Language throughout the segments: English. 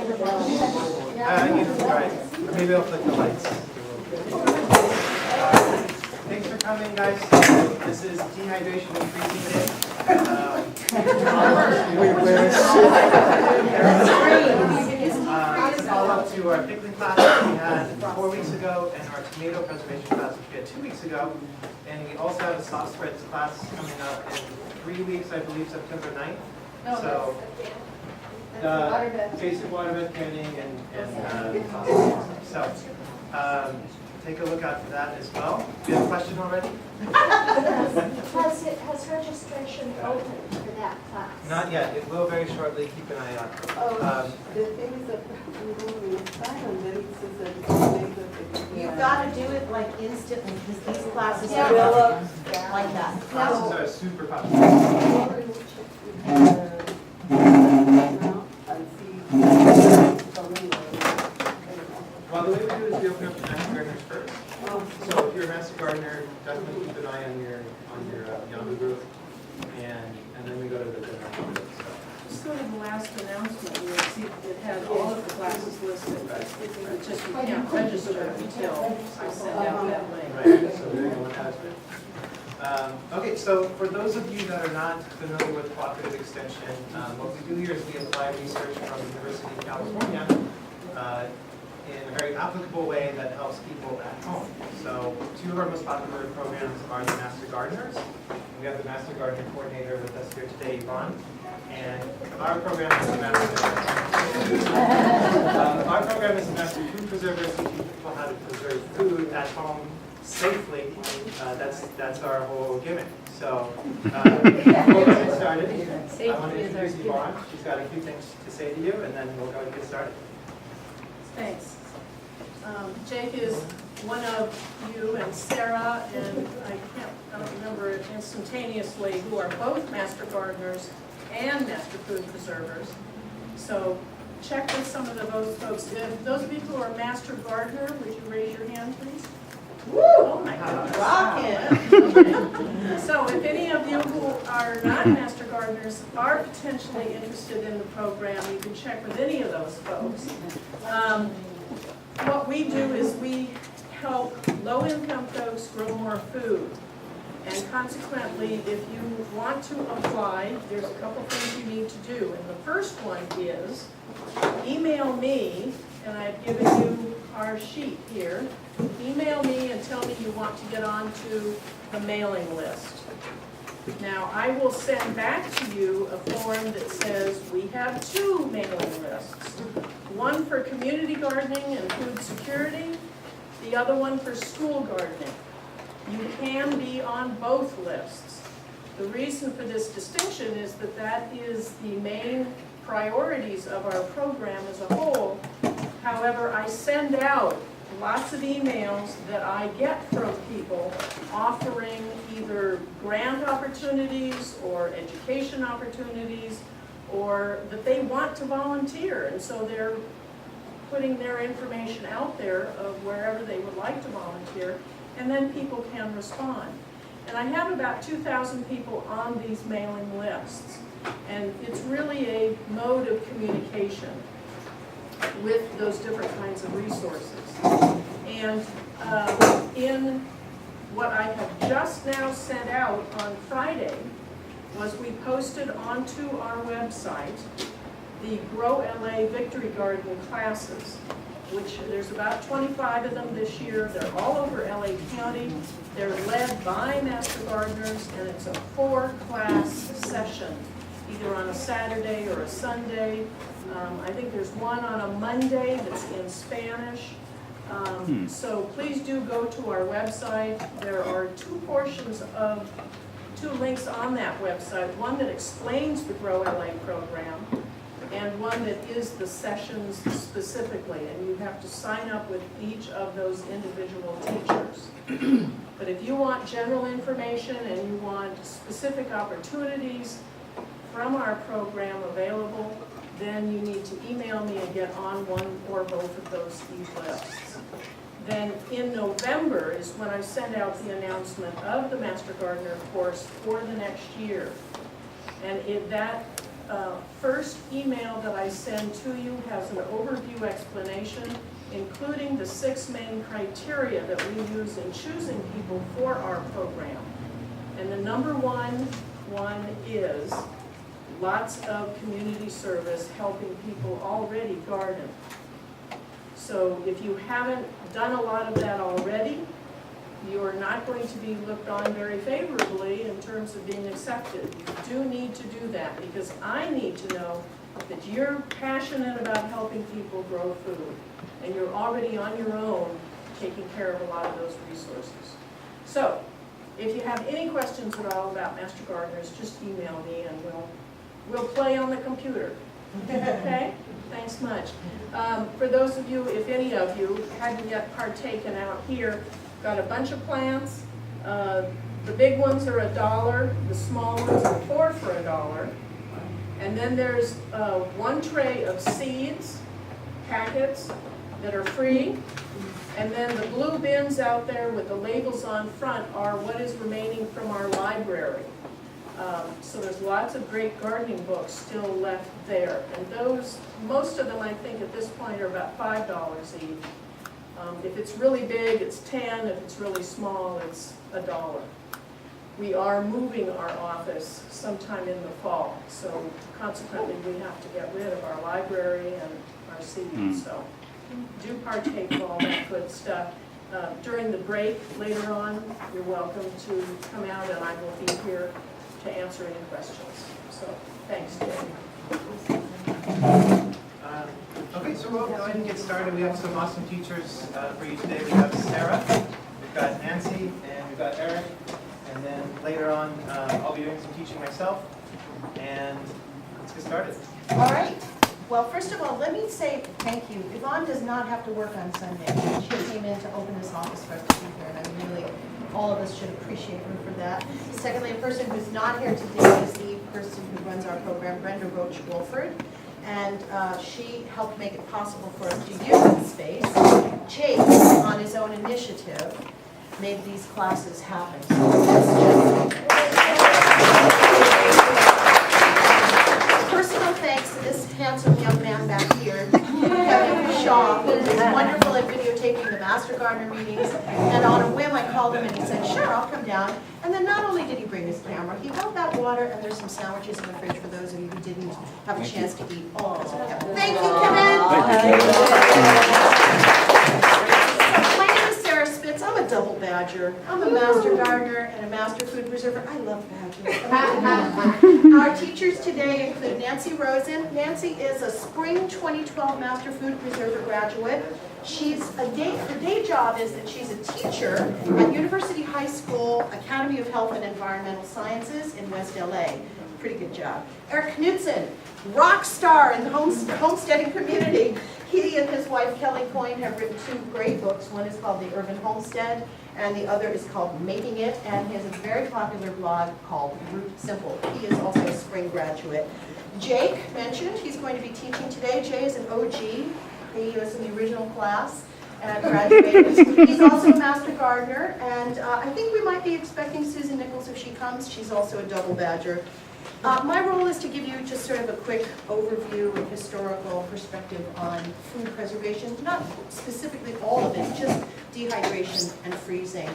Right. Maybe I'll flick the lights. Thanks for coming, guys. This is dehydration and freezing day. To follow up to our pickling class that we had 4 weeks ago and our tomato preservation class which we had 2 weeks ago. And we also have a soft spreads class coming up in 3 weeks, I believe, September 9th. So, basic waterbed canning and so take a look out for that as well. Do you have a question already? Has registration opened for that class? Not yet. It will very shortly. Keep an eye out. The thing is that I'm going to sign and then it says that You've got to do it like instantly because these classes Yeah. fill up like that. Classes are super popular. Well, the way we do it is we open up the Master Gardeners first. So if you're a Master Gardener, definitely keep an eye on your Yahoo group, and then we go to the general public. Just go to the last announcement, you'll see it had all of the classes listed. It's just you can't register until I send out that link. Right, so there you go, attachment. Okay, so for those of you that are not familiar with cooperative extension, what we do here is we apply research from the University of California in a very applicable way that helps people at home. So 2 of our most popular programs are the Master Gardeners. We have the Master Gardener Coordinator with us here today, Yvonne. And our program is the our program is the Master Food Preservers, teaching people how to preserve food at home safely. That's our whole gimmick. So before we get started, I want to introduce Yvonne. She's got a few things to say to you, and then we'll go and get started. Thanks. Jake is one of you and Sarah, and I don't remember it instantaneously, who are both Master Gardeners and Master Food Preservers. So check with some of those folks. If those of you who are Master Gardener, would you raise your hand, please? Woo! Oh my goodness. Okay. So if any of you who are not Master Gardeners are potentially interested in the program, you can check with any of those folks. What we do is we help low-income folks grow more food. And consequently, if you want to apply, there's a couple things you need to do. And the first one is email me, and I've given you our sheet here. Email me and tell me you want to get onto the mailing list. Now, I will send back to you a form that says we have 2 mailing lists. One for community gardening and food security, the other one for school gardening. You can be on both lists. The reason for this distinction is that is the main priorities of our program as a whole. However, I send out lots of emails that I get from people offering either grant opportunities or education opportunities, or that they want to volunteer, and so they're putting their information out there of wherever they would like to volunteer, and then people can respond. And I have about 2,000 people on these mailing lists, and it's really a mode of communication with those different kinds of resources. And in what I have just now sent out on Friday was we posted onto our website the Grow LA Victory Garden classes, which there's about 25 of them this year. They're all over LA County. They're led by Master Gardeners, and it's a 4-class session, either on a Saturday or a Sunday. I think there's one on a Monday that's in Spanish. So please do go to our website. There are 2 links on that website, one that explains the Grow LA program, and one that is the sessions specifically, and you have to sign up with each of those individual teachers. But if you want general information and you want specific opportunities from our program available, then you need to email me and get on one or both of those lists. Then in November is when I send out the announcement of the Master Gardener course for the next year. And that first email that I send to you has an overview explanation, including the 6 main criteria that we use in choosing people for our program. And the number one is lots of community service, helping people already garden. So if you haven't done a lot of that already, you're not going to be looked on very favorably in terms of being accepted. You do need to do that, because I need to know that you're passionate about helping people grow food, and you're already on your own taking care of a lot of those resources. So, if you have any questions at all about Master Gardeners, just email me and we'll play on the computer. Okay? Thanks much. For those of you, if any of you hadn't yet partaken out here, got a bunch of plants. The big ones are $1, the small ones are 4 for $1. And then there's 1 tray of seeds, packets that are free. And then the blue bins out there with the labels on front are what is remaining from our library. So there's lots of great gardening books still left there. And those, most of them I think at this point are about $5 each. If it's really big, it's 10. If it's really small, it's $1. We are moving our office sometime in the fall, so consequently we have to get rid of our library and our seeds. So do partake of all that good stuff. During the break later on, you're welcome to come out, and I will be here to answer any questions. So thanks, Jay. Okay, so we'll go ahead and get started. We have some awesome teachers for you today. We have Sarah, we've got Nancy, and we've got Eric. And then later on, I'll be doing some teaching myself. And let's get started. All right. Well, first of all, let me say thank you. Yvonne does not have to work on Sunday. She came in to open this office for us to be here, and I really, all of us should appreciate her for that. Secondly, a person who's not here today is the person who runs our program, Brenda Roach-Wolford. And she helped make it possible for us to use this space. Jake, on his own initiative, made these classes happen. So that's just personal thanks to this handsome young man back here, Kevin Shaw, who is wonderful at videotaping the Master Gardener meetings. And on a whim, I called him and he said, sure, I'll come down. And then not only did he bring his camera, he brought that water, and there's some sandwiches in the fridge for those of you who didn't have a chance to eat. Oh, thank you, Kevin. My name is Sarah Spitz. I'm a double badger. I'm a master gardener and a master food preserver. I love badgers. Our teachers today include Nancy Rosen. Nancy is a spring 2012 master food preserver graduate. Her day job is that she's a teacher at University High School, Academy of Health and Environmental Sciences in West LA. Pretty good job. Eric Knudsen, rock star in the homesteading community. He and his wife Kelly Coyne have written 2 great books. One is called The Urban Homestead, and the other is called Making It, and he has a very popular blog called Root Simple. He is also a spring graduate. Jake mentioned he's going to be teaching today. Jay is an OG. He was in the original class and graduated. He's also a master gardener, and I think we might be expecting Susan Nichols if she comes. She's also a double badger. My role is to give you just sort of a quick overview and historical perspective on food preservation, not specifically all of it, just dehydration and freezing.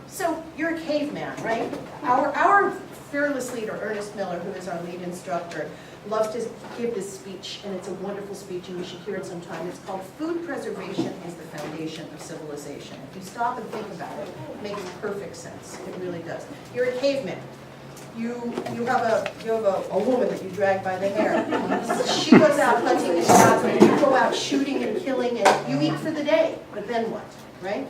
So you're a caveman, right? Our fearless leader, Ernest Miller, who is our lead instructor, loves to give this speech, and it's a wonderful speech, and you should hear it sometime. It's called Food Preservation is the Foundation of Civilization. If you stop and think about it, it makes perfect sense. It really does. You're a caveman. You have a woman that you drag by the hair. She goes out hunting and gathering. You go out shooting and killing, and you eat for the day. But then what, right?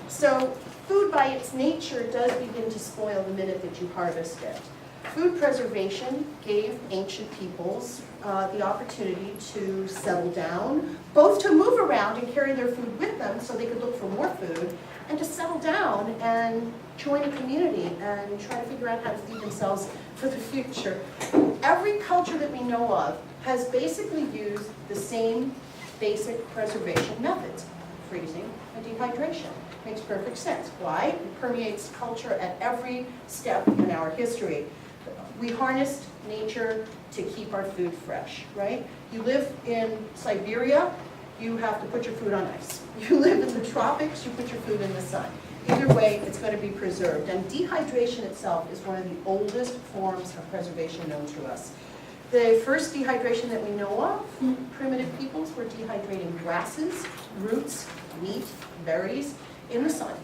So food by its nature does begin to spoil the minute that you harvest it. Food preservation gave ancient peoples the opportunity to settle down, both to move around and carry their food with them so they could look for more food, and to settle down and join a community and try to figure out how to feed themselves for the future. Every culture that we know of has basically used the same basic preservation methods, freezing and dehydration. Makes perfect sense. Why? It permeates culture at every step in our history. We harnessed nature to keep our food fresh, right? You live in Siberia, you have to put your food on ice. You live in the tropics, you put your food in the sun. Either way, it's going to be preserved. And dehydration itself is one of the oldest forms of preservation known to us. The first dehydration that we know of, primitive peoples were dehydrating grasses, roots, meat, berries in the sun.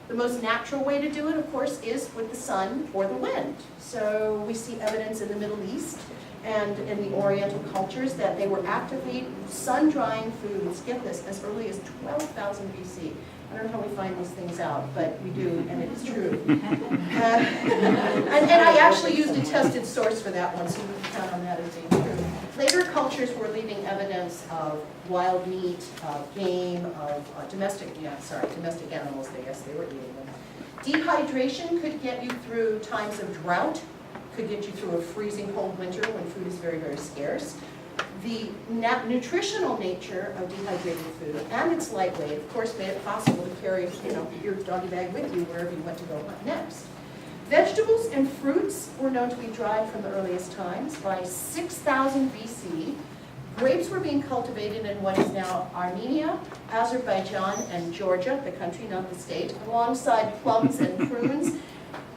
The most natural way to do it, of course, is with the sun or the wind. So we see evidence in the Middle East and in the Oriental cultures that they were actively sun-drying foods, get this, as early as 12,000 BC. I don't know how we find these things out, but we do, and it is true. And I actually used a tested source for that one, so we can count on that as being true. Later cultures were leaving evidence of wild meat, of game, of domestic animals, I guess they were eating them. Dehydration could get you through times of drought, could get you through a freezing cold winter when food is very, very scarce. The nutritional nature of dehydrated food and its lightweight, of course, made it possible to carry, your doggy bag with you wherever you went to go next. Vegetables and fruits were known to be dried from the earliest times. By 6000 BC, grapes were being cultivated in what is now Armenia, Azerbaijan, and Georgia, the country, not the state, alongside plums and prunes.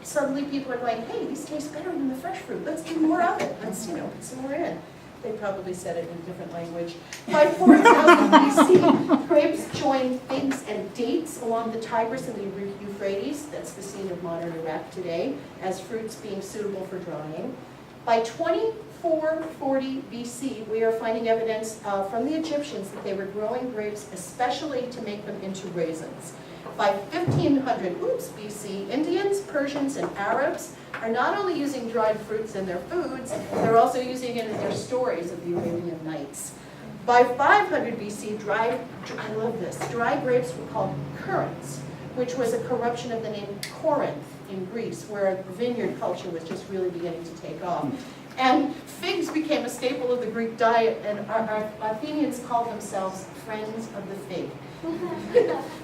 Suddenly people are going, hey, these taste better than the fresh fruit. Let's do more of it. Let's, put some more in. They probably said it in a different language. By 4000 BC, grapes joined figs and dates along the Tigris and the Euphrates, that's the scene of modern Iraq today, as fruits being suitable for drying. By 2440 BC, we are finding evidence from the Egyptians that they were growing grapes especially to make them into raisins. By 1500 BC, Indians, Persians, and Arabs are not only using dried fruits in their foods, they're also using it in their stories of the Arabian Nights. By 500 BC, dry grapes were called currants, which was a corruption of the name Corinth in Greece, where vineyard culture was just really beginning to take off. And figs became a staple of the Greek diet, and our Athenians called themselves friends of the fig.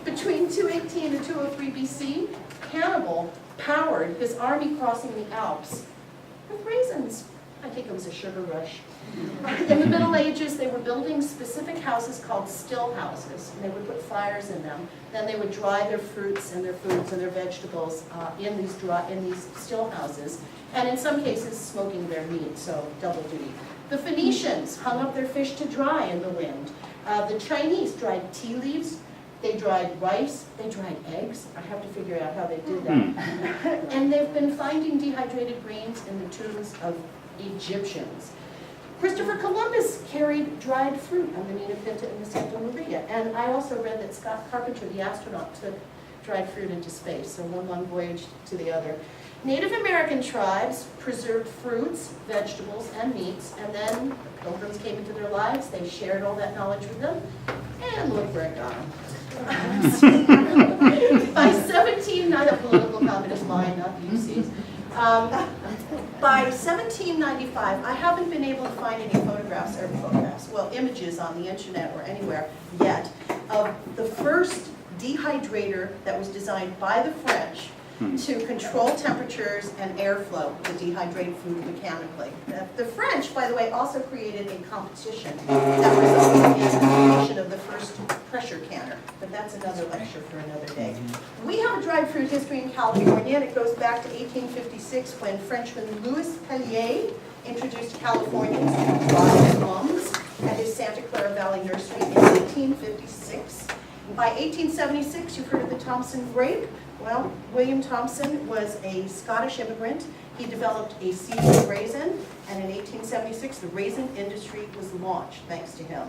Between 218 and 203 BC, Hannibal powered his army crossing the Alps with raisins. I think it was a sugar rush. In the Middle Ages, they were building specific houses called still houses, and they would put fires in them. Then they would dry their fruits and their foods and their vegetables in these still houses, and in some cases smoking their meat, so double duty. The Phoenicians hung up their fish to dry in the wind. The Chinese dried tea leaves, they dried rice, they dried eggs. I have to figure out how they did that. And they've been finding dehydrated grains in the tombs of Egyptians. Christopher Columbus carried dried fruit on the Nina Pinta and the Santa Maria. And I also read that Scott Carpenter, the astronaut, took dried fruit into space, so one long voyage to the other. Native American tribes preserved fruits, vegetables, and meats, and then the Pilgrims came into their lives, they shared all that knowledge with them, and look where it got them. By 1790, the political comment is mine, not the UC's. By 1795, I haven't been able to find any images on the internet or anywhere yet, of the first dehydrator that was designed by the French to control temperatures and airflow to dehydrate food mechanically. The French, by the way, also created a competition that resulted in the creation of the first pressure canner, but that's another lecture for another day. We have a dried fruit history in California, and it goes back to 1856 when Frenchman Louis Pellier introduced Californians to dried plums at his Santa Clara Valley nursery in 1856. By 1876, you've heard of the Thompson grape. Well, William Thompson was a Scottish immigrant. He developed a seeded raisin, and in 1876, the raisin industry was launched thanks to him.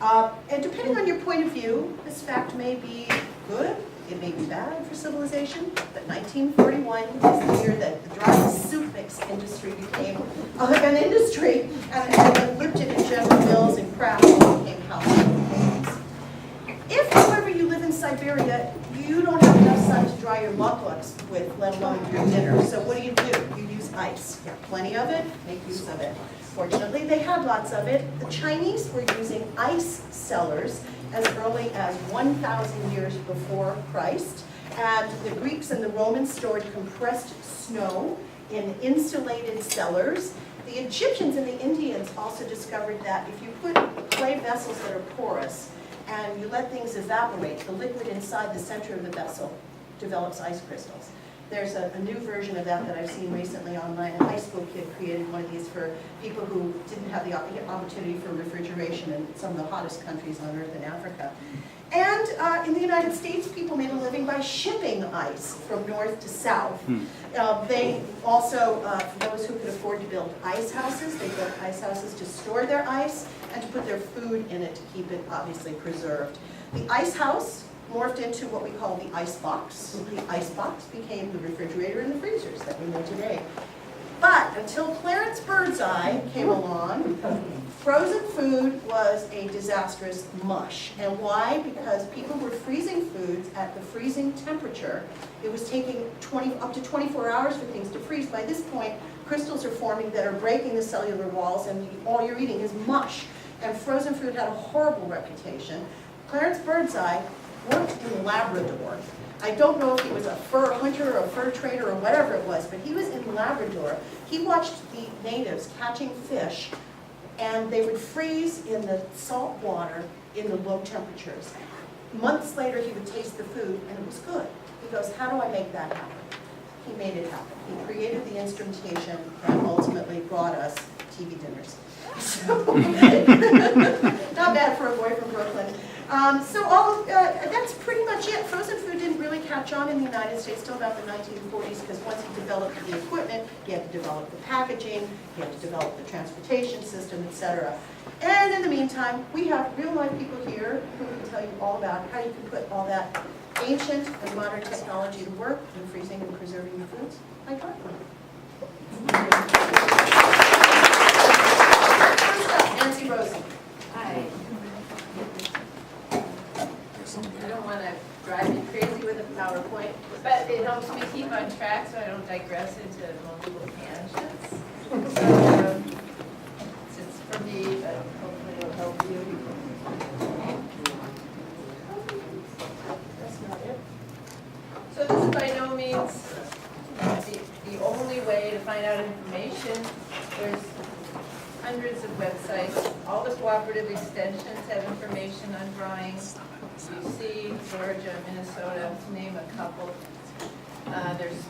And depending on your point of view, this fact may be good, it may be bad for civilization, but 1941 is the year that the dry soup mix industry became an industry, and Lipton and General Mills and Kraft became household names. If, however, you live in Siberia, you don't have enough sun to dry your mukluks with, let alone your dinner. So what do? You use ice. You have plenty of it, make use of it. Fortunately, they had lots of it. The Chinese were using ice cellars as early as 1,000 years before Christ. And the Greeks and the Romans stored compressed snow in insulated cellars. The Egyptians and the Indians also discovered that if you put clay vessels that are porous and you let things evaporate, the liquid inside the center of the vessel develops ice crystals. There's a new version of that I've seen recently online. A high school kid created one of these for people who didn't have the opportunity for refrigeration in some of the hottest countries on earth in Africa. And in the United States, people made a living by shipping ice from north to south. They also, for those who could afford to build ice houses, they built ice houses to store their ice and to put their food in it to keep it obviously preserved. The ice house morphed into what we call the ice box. The ice box became the refrigerator and the freezers that we know today. But until Clarence Birdseye came along, frozen food was a disastrous mush. And why? Because people were freezing foods at the freezing temperature. It was taking up to 24 hours for things to freeze. By this point, crystals are forming that are breaking the cellular walls, and all you're eating is mush. And frozen food had a horrible reputation. Clarence Birdseye worked in Labrador. I don't know if he was a fur hunter or a fur trader or whatever it was, but he was in Labrador. He watched the natives catching fish, and they would freeze in the salt water in the low temperatures. Months later, he would taste the food, and it was good. He goes, how do I make that happen? He made it happen. He created the instrumentation that ultimately brought us TV dinners. So, not bad for a boy from Brooklyn. That's pretty much it. Frozen food didn't really catch on in the United States till about the 1940s, because once he developed the equipment, he had to develop the packaging, he had to develop the transportation system, etc. And in the meantime, we have real life people here who can tell you all about how you can put all that ancient and modern technology to work in freezing and preserving your foods like popcorn. First up, Nancy Rosen. Hi. I don't want to drive you crazy with a PowerPoint, but it helps me keep on track so I don't digress into multiple tangents. So, it's for me, but hopefully it'll help you. That's not it. So this is by no means the only way to find out information. There's hundreds of websites. All the cooperative extensions have information on drawings. UC, Georgia, Minnesota, to name a couple. There's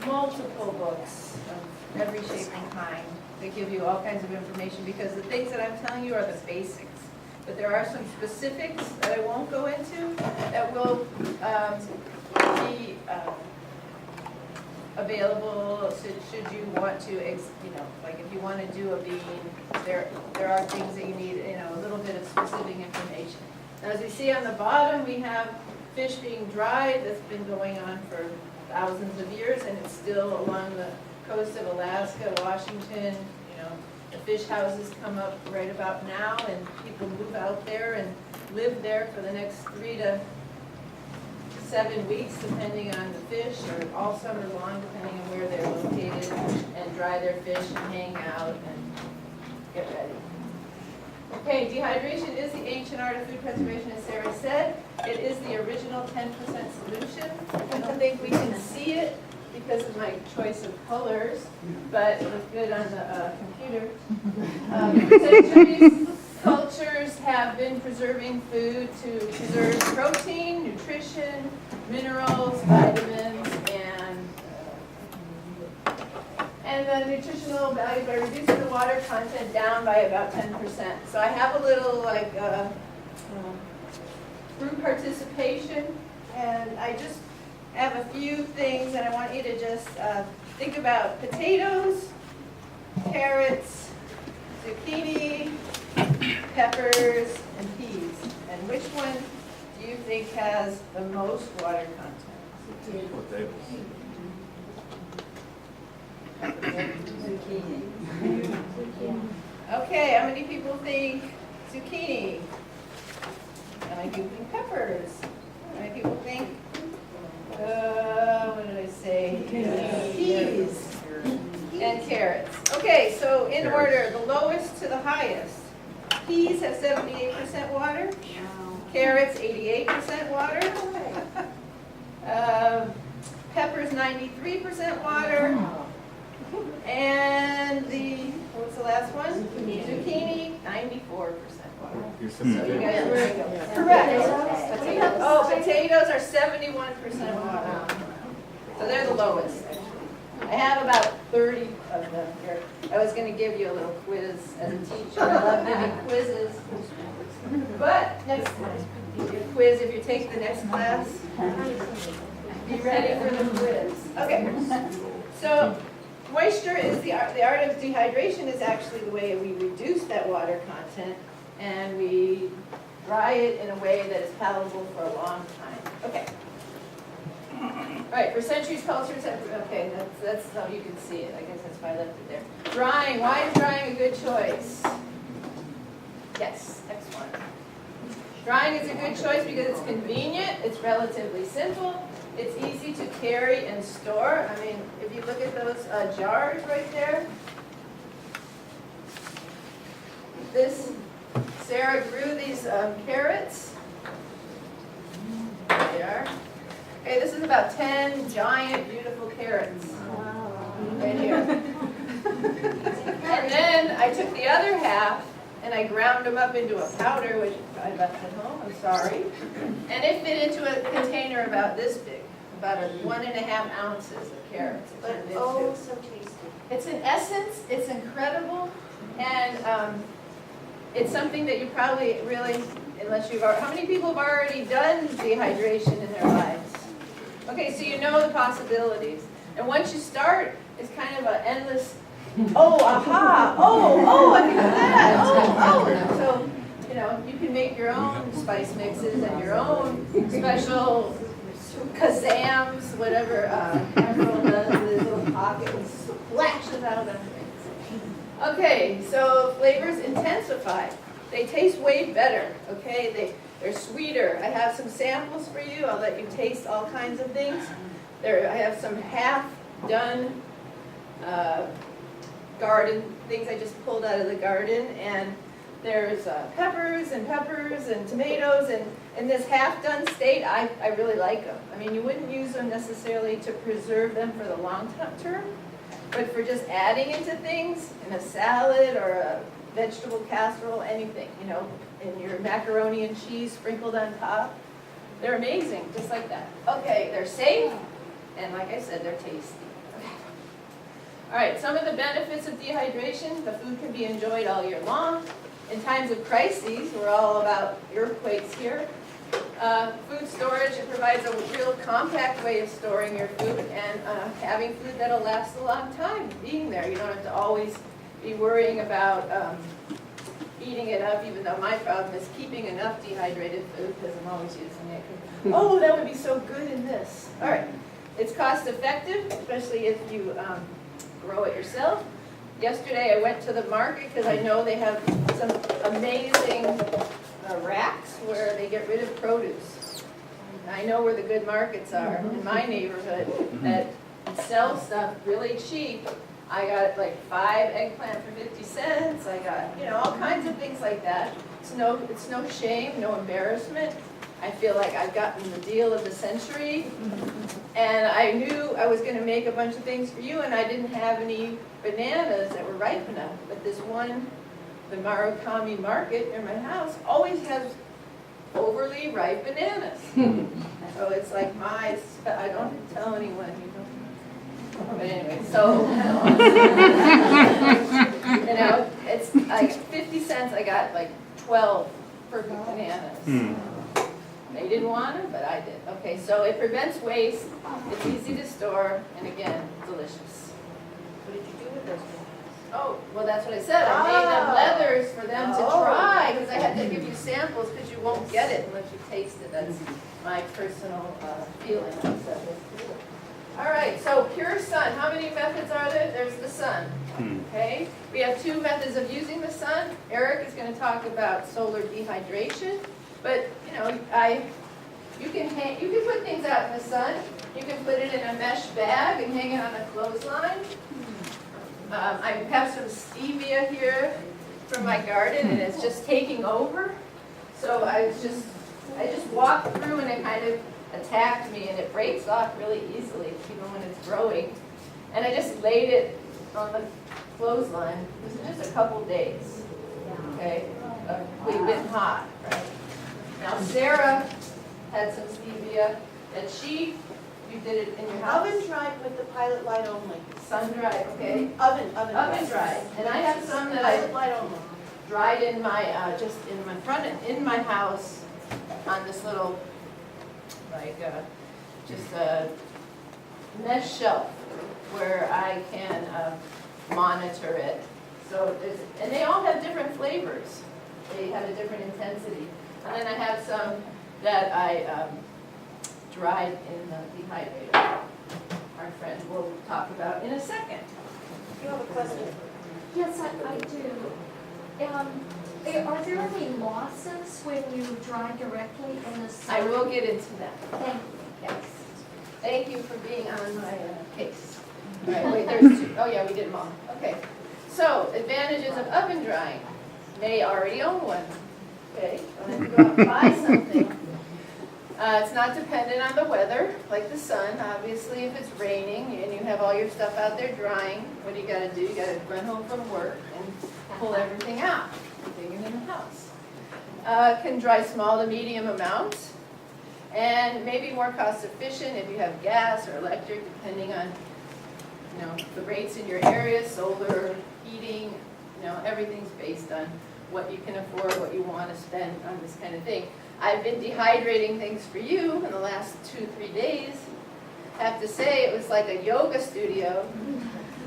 multiple books of every shape and kind that give you all kinds of information, because the things that I'm telling you are the basics. But there are some specifics that I won't go into that will be available should you want to, like if you want to do a bean, there are things that you need, a little bit of specific information. Now, as you see on the bottom, we have fish being dried. That's been going on for thousands of years, and it's still along the coast of Alaska, Washington. The fish houses come up right about now, and people move out there and live there for the next 3 to 7 weeks, depending on the fish, or all summer long, depending on where they're located, and dry their fish and hang out and get ready. Okay, dehydration is the ancient art of food preservation, as Sarah said. It is the original 10% solution. I don't think we can see it because of my choice of colors, but it looks good on the computer. Centuries, cultures have been preserving food to preserve protein, nutrition, minerals, vitamins, and the nutritional value by reducing the water content down by about 10%. So I have a little group participation, and I just have a few things, and I want you to just think about potatoes, carrots, zucchini, peppers, and peas. And which one do you think has the most water content? Potatoes. Zucchini. Okay, how many people think zucchini? How many people think peppers? How many people think, what did I say? Peas and carrots. Okay, so in order, the lowest to the highest. Peas have 78% water. Carrots, 88% water. Peppers, 93% water. And the What was the last one? Zucchini, 94% water. You're So you simple. guys were correct. Oh, potatoes are 71% water. So they're the lowest. I have about 30 of them here. I was going to give you a little quiz as a teacher. I love giving quizzes. But next quiz, if you take the next class, be ready for the quiz. Okay. So moisture is the art of dehydration is actually the way we reduce that water content, and we dry it in a way that is palatable for a long time. Okay. All right, for centuries, cultures have, okay, that's how you can see it. I guess that's why I left it there. Drying, why is drying a good choice? Yes, next one. Drying is a good choice because it's convenient, it's relatively simple, it's easy to carry and store. I mean, if you look at those jars right there, Sarah grew these carrots. There they are. Okay, this is about 10 giant, beautiful carrots. Right here. And then I took the other half and I ground them up into a powder, which I left at home, I'm sorry. And it fit into a container about this big, about 1.5 ounces of carrots. It But turned into. oh, so tasty. It's an essence, it's incredible, and it's something that you probably really, unless you've already, how many people have already done dehydration in their lives? Okay, so you know the possibilities. And once you start, it's kind of an endless, oh, aha, oh, I can do that, oh. So, you know, you can make your own spice mixes and your own special kazams, whatever Emerald does, this little pocket and splashes out of things. Okay, so flavors intensify. They taste way better, okay? They're sweeter. I have some samples for you. I'll let you taste all kinds of things. I have some half-done garden things I just pulled out of the garden, and there's peppers and tomatoes, and in this half-done state, I really like them. I mean, you wouldn't use them necessarily to preserve them for the long term, but for just adding into things, in a salad or a vegetable casserole, anything, you know, in your macaroni and cheese sprinkled on top. They're amazing, just like that. Okay, they're safe, and like I said, they're tasty. Okay. All right, some of the benefits of dehydration: the food can be enjoyed all year long. In times of crises, we're all about earthquakes here. Food storage, it provides a real compact way of storing your food and having food that'll last a long time being there. You don't have to always be worrying about eating it up, even though my problem is keeping enough dehydrated food because I'm always using it. Oh, that would be so good in this. All right. It's cost effective, especially if you grow it yourself. Yesterday I went to the market because I know they have some amazing racks where they get rid of produce. And I know where the good markets are in my neighborhood that sell stuff really cheap. I got like 5 eggplant for 50 cents. I got, you know, all kinds of things like that. It's no shame, no embarrassment. I feel like I've gotten the deal of the century. And I knew I was going to make a bunch of things for you, and I didn't have any bananas that were ripe enough. But this one, the Murakami market near my house, always has overly ripe bananas. So it's like I don't tell anyone, you know. But anyway, so, you know, it's like 50 cents, I got like 12 perfect bananas. They didn't want them, but I did. Okay, so it prevents waste, it's easy to store, and again, delicious. What did you do with those bananas? Oh, well, that's what I said. I made them leathers for them to try, because I had to give you samples, because you won't get it unless you taste it. That's my personal feeling. All right, so pure sun. How many methods are there? There's the sun. Okay, we have 2 methods of using the sun. Eric is going to talk about solar dehydration, but you know, you can put things out in the sun. You can put it in a mesh bag and hang it on a clothesline. I have some stevia here from my garden, and it's just taking over. So I just walked through, and it kind of attacked me, and it breaks off really easily, even when it's growing. And I just laid it on the clothesline, this is just a couple days, okay? We've been hot, right? Now Sarah had some stevia that you did it in your house. Oven dried with the pilot light only. Sun dried, okay? Oven Oven dried. And I have some that I Pilot light only. dried in my, just in my front, in my house on this little, like, just a mesh shelf where I can monitor it. So and they all have different flavors. They have a different intensity. And then I have some that I dried in the dehydrator. Our friend will talk about in a second. You have a question? Yes, I do. Are there any losses when you dry directly in the sun? I will get into that. Thank you. Yes. Thank you for being on my case. All right, wait, there's two. Oh yeah, we did them all. Okay. So, advantages of oven drying. May already own one. Okay, don't have to go out and buy something. It's not dependent on the weather, like the sun. Obviously, if it's raining and you have all your stuff out there drying, what do you gotta do? You gotta run home from work and pull everything out, bring it in the house. Can dry small to medium amounts, and maybe more cost efficient if you have gas or electric, depending on the rates in your area, solar, heating, everything's based on what you can afford, what you want to spend on this kind of thing. I've been dehydrating things for you in the last 2-3 days. I have to say, it was like a yoga studio.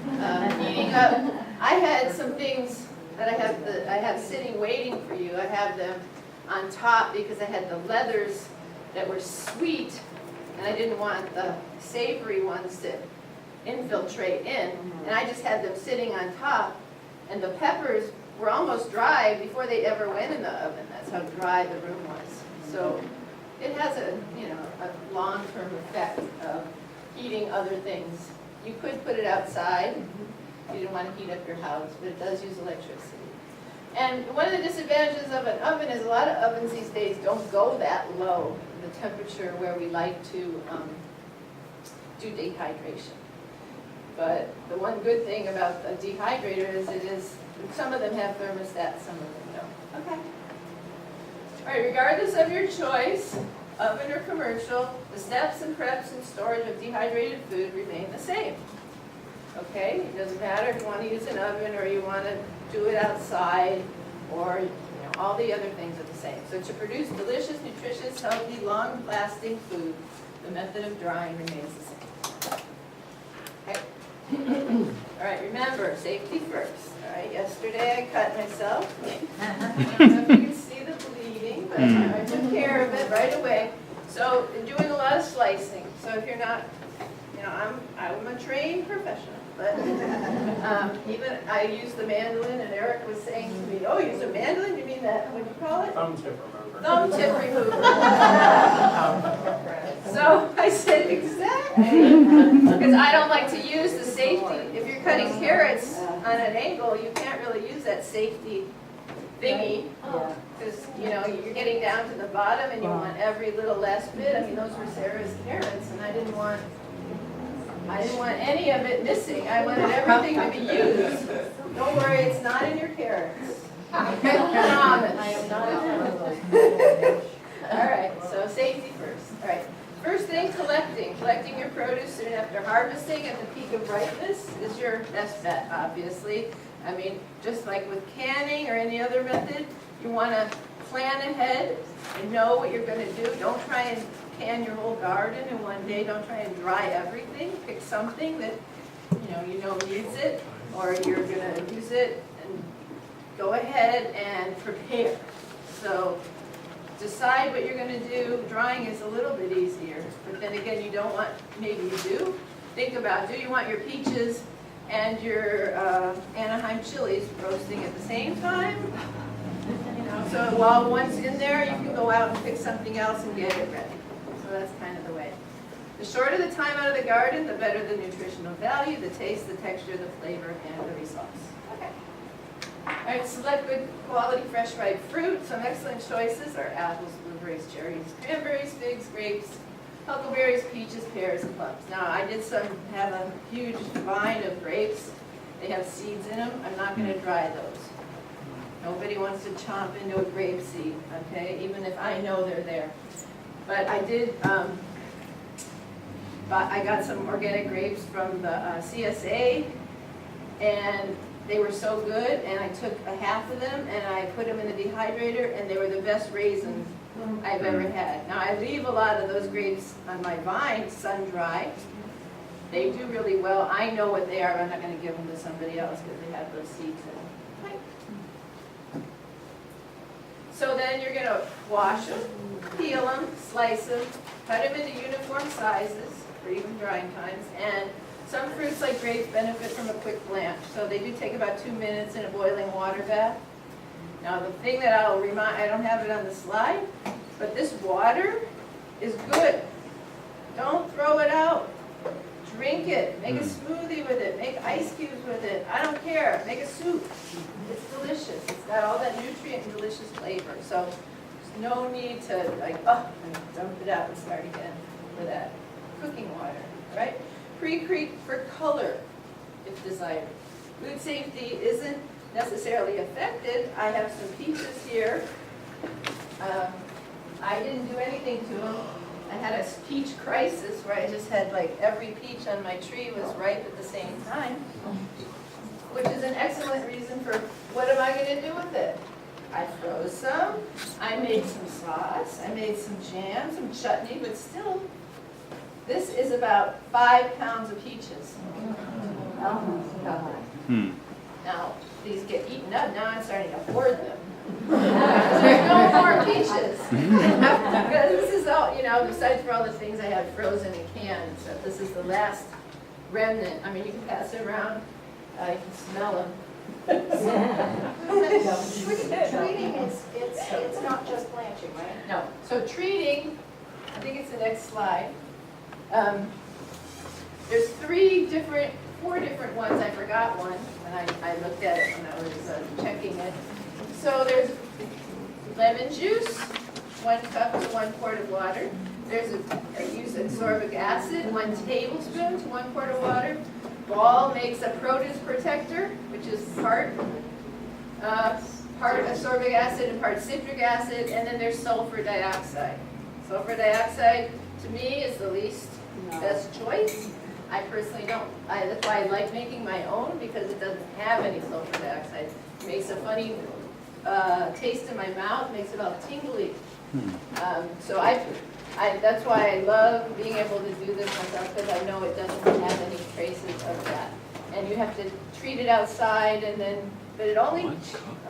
Heating up. I had some things that I have sitting waiting for you. I have them on top because I had the leathers that were sweet, and I didn't want the savory ones to infiltrate in, and I just had them sitting on top, and the peppers were almost dry before they ever went in the oven. That's how dry the room was. So it has a long-term effect of heating other things. You could put it outside if you didn't want to heat up your house, but it does use electricity. And one of the disadvantages of an oven is a lot of ovens these days don't go that low, the temperature where we like to do dehydration. But the one good thing about a dehydrator is some of them have thermostats, some of them don't. Okay. All right, regardless of your choice, oven or commercial, the steps and preps and storage of dehydrated food remain the same. Okay, it doesn't matter if you want to use an oven or you want to do it outside, or all the other things are the same. So to produce delicious, nutritious, healthy, long-lasting food, the method of drying remains the same. Okay. All right, remember, safety first. All right, yesterday I cut myself. I don't know if you can see the bleeding, but I took care of it right away. So, doing a lot of slicing. So if you're not, I'm a trained professional. But even I use the mandolin, and Eric was saying to me, "Oh, you use a mandolin? You mean that? What do you call it? Thumb tip remover. Thumb tip remover." So I said, exactly, because I don't like to use the safety. If you're cutting carrots on an angle, you can't really use that safety thingy, because you're getting down to the bottom, and you want every little last bit. I mean, those were Sarah's carrots, and I didn't want any of it missing. I wanted everything to be used. Don't worry, it's not in your carrots. I promise. I am not a All right, so safety first. All right, first thing, collecting. Collecting your produce soon after harvesting at the peak of ripeness is your best bet, obviously. I mean, just like with canning or any other method, you want to plan ahead and know what you're going to do. Don't try and can your whole garden in one day. Don't try and dry everything. Pick something that you know needs it, or you're going to use it, and go ahead and prepare. So decide what you're going to do. Drying is a little bit easier, but then again, you don't want, maybe you do. Think about, do you want your peaches and your Anaheim chilies roasting at the same time? So while one's in there, you can go out and pick something else and get it ready. So that's kind of the way. The shorter the time out of the garden, the better the nutritional value, the taste, the texture, the flavor, and the results. Okay. All right, select good quality fresh ripe fruit. Some excellent choices are apples, blueberries, cherries, cranberries, figs, grapes, huckleberries, peaches, pears, and plums. Now, I did have a huge vine of grapes, They have seeds in them, I'm not gonna dry those. Nobody wants to chomp into a grape seed, okay, even if I know they're there. But I did, I got some organic grapes from the CSA, and they were so good, and I took a half of them and I put them in the dehydrator, and they were the best raisins I've ever had. Now, I leave a lot of those grapes on my vine, sun-dry. They do really well. I know what they are, but I'm not gonna give them to somebody else because they have those seeds in them. So then you're gonna wash them, peel them, slice them, cut them into uniform sizes for even drying times, and some fruits like grapes benefit from a quick blanch, so they do take about 2 minutes in a boiling water bath. Now the thing that I'll remind, I don't have it on the slide, but this water is good. Don't throw it out. Drink it, make a smoothie with it, make ice cubes with it, I don't care, make a soup. It's delicious, it's got all that nutrient and delicious flavor, so there's no need to like, oh, and dump it out and start again for that. Cooking water, right? Pre-treat for color, if desired. Food safety isn't necessarily affected. I have some peaches here. I didn't do anything to them. I had a peach crisis where I just had like every peach on my tree was ripe at the same time, which is an excellent reason for what am I going to do with it? I froze some, I made some sauce, I made some jam, some chutney, but still, this is about 5 pounds of peaches. Now, these get eaten up, now I'm starting to hoard them. There's no more peaches. Because this is all, you know, besides for all the things I had frozen and canned, so this is the last remnant. I mean, you can pass it around, you can smell them. Treating is, it's not just blanching, right? No, so treating, I think it's the next slide. There's 4 different ones, I forgot one, and I looked at it when I was checking it. So there's lemon juice, 1 cup to 1 quart of water. There's I use ascorbic acid, 1 tablespoon to 1 quart of water. Ball makes a produce protector, which is part ascorbic acid and part citric acid, and then there's sulfur dioxide. Sulfur dioxide, to me, is the least best choice. I personally don't. That's why I like making my own, because it doesn't have any sulfur dioxide. It makes a funny taste in my mouth, makes it all tingly. So that's why I love being able to do this myself, because I know it doesn't have any traces of that. And you have to treat it outside, and then, but it only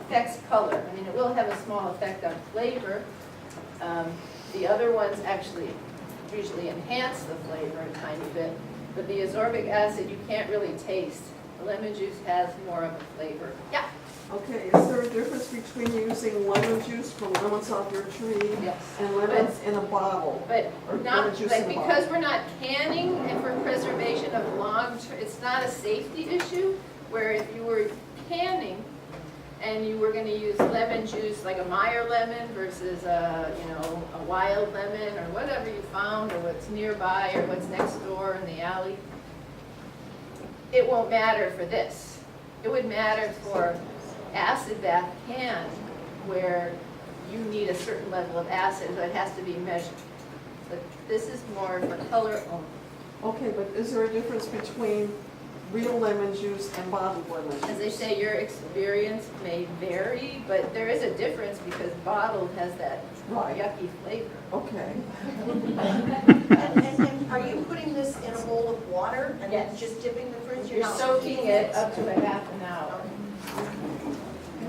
affects color. I mean, it will have a small effect on flavor. The other ones actually usually enhance the flavor a tiny bit, but the ascorbic acid you can't really taste. The lemon juice has more of a flavor. Yeah. Okay, is there a difference between using lemon juice from lemons off your tree Yes. and lemons in a bottle? But Or not, lemon juice like, in a because bottle? we're not canning and for preservation of it's not a safety issue, where if you were canning and you were gonna use lemon juice, like a Meyer lemon versus a wild lemon, or whatever you found, or what's nearby, or what's next door in the alley, it won't matter for this. It would matter for acid bath canned, where you need a certain level of acid, so it has to be measured. But this is more for color only. Okay, but is there a difference between real lemon juice and bottled lemon juice? As they say, your experience may vary, but there is a difference because bottled has that Right. yucky flavor. Okay. And are you putting this in a bowl of water and then Yes. just dipping the fruits? You're not soaking it up to a half an hour,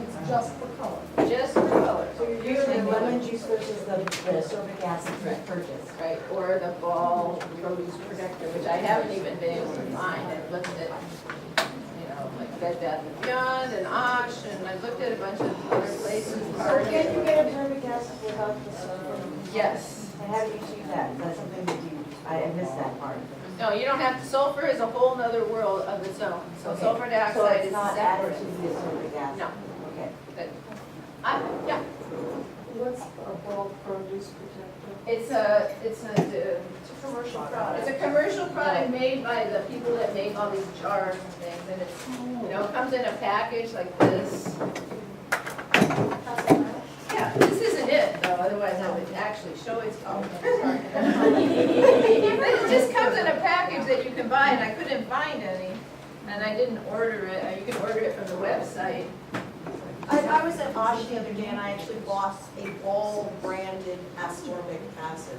It's just for color. just for color. So you're using lemon juice versus the ascorbic acid you purchased? Right, or the ball produce protector, which I haven't even been able to find. I've looked at, like Bed Bath & Beyond and Osh, and I've looked at a bunch of other places. So can you get ascorbic acid without the sulfur? Yes. And how do you do that? That's something that I missed that part. No, you don't have to, sulfur is a whole nother world of its own. So Okay. sulfur So dioxide it's is not added separate. to the ascorbic acid? No. Okay. But, yeah, What's a bulk produce protector? It's a Commercial It's product. a commercial product made by the people that make all these jars and things, and it's, you know, it comes in a package like this. Yeah, this isn't it, though, otherwise I would actually show it. Oh, sorry. It just comes in a package that you can buy, and I couldn't find any, and I didn't order it. You can order it from the website. I was at Osh the other day and I actually bought a Ball branded ascorbic acid.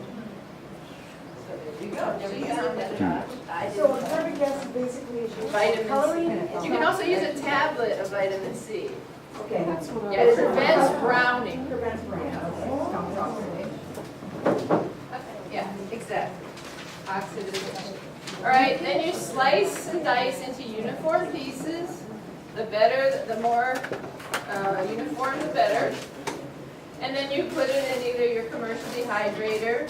So there you go. There you go. I So didn't- ascorbic acid basically is used for Vitamin coloring? C. You can also use a tablet of vitamin C. Okay. That's what I. Yeah, it prevents browning. Prevents browning, Yeah, exactly. Oxidation. All right, then you slice and dice into uniform pieces. The better, the more uniform, the better. And then you put it in either your commercial dehydrator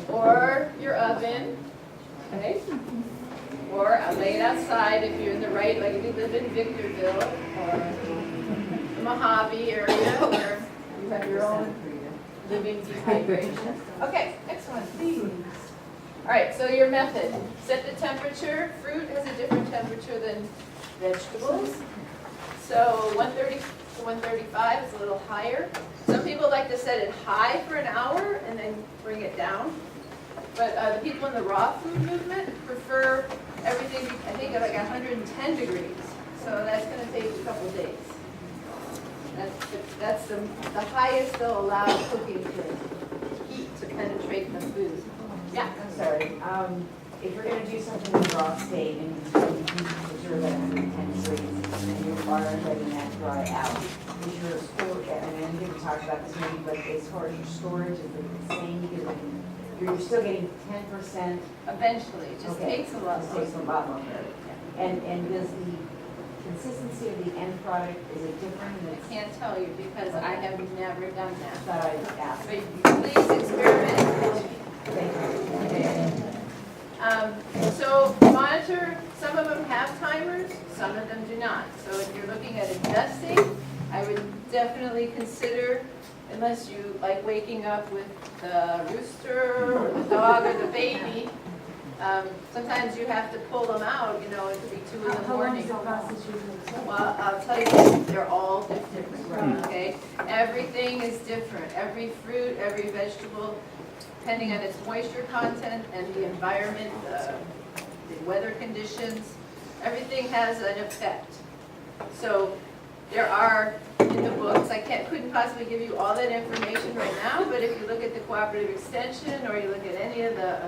or your oven, okay? Or lay it outside if you're in the right, like if you live in Victorville or the Mojave area, where you have your own living dehydration. Okay, next one, please. All right, so your method. Set the temperature. Fruit has a different temperature than vegetables. So 130 to 135 is a little higher. Some people like to set it high for an hour and then bring it down. But the people in the raw food movement prefer everything, I think, at like 110 degrees. So that's going to take a couple days. That's the highest they'll allow cooking to heat to penetrate the food. Yeah. I'm sorry, if you're gonna do something in raw state and you preserve at 110 degrees and you are letting that dry out, is your storage, I mean, we didn't talk about this maybe, but as far as your storage, is it the same? Because you're still getting 10%. Eventually, it just Okay. takes a lot Just takes a lot longer. And does the consistency of the end product, is it different? I can't tell you because I have never done I that. thought I'd ask. But please experiment. Thank you. Okay. So monitor, some of them have timers, some of them do not. So if you're looking at adjusting, I would definitely consider, unless you like waking up with the rooster or the dog or the baby, sometimes you have to pull them out, you know, it could be 2 in the How long morning. does the process usually take? Well, I'll tell you this, they're all different, okay? Everything is different. Every fruit, every vegetable, depending on its moisture content and the environment, the weather conditions, everything has an effect. So there are, in the books, I couldn't possibly give you all that information right now, but if you look at the cooperative extension or you look at any of the,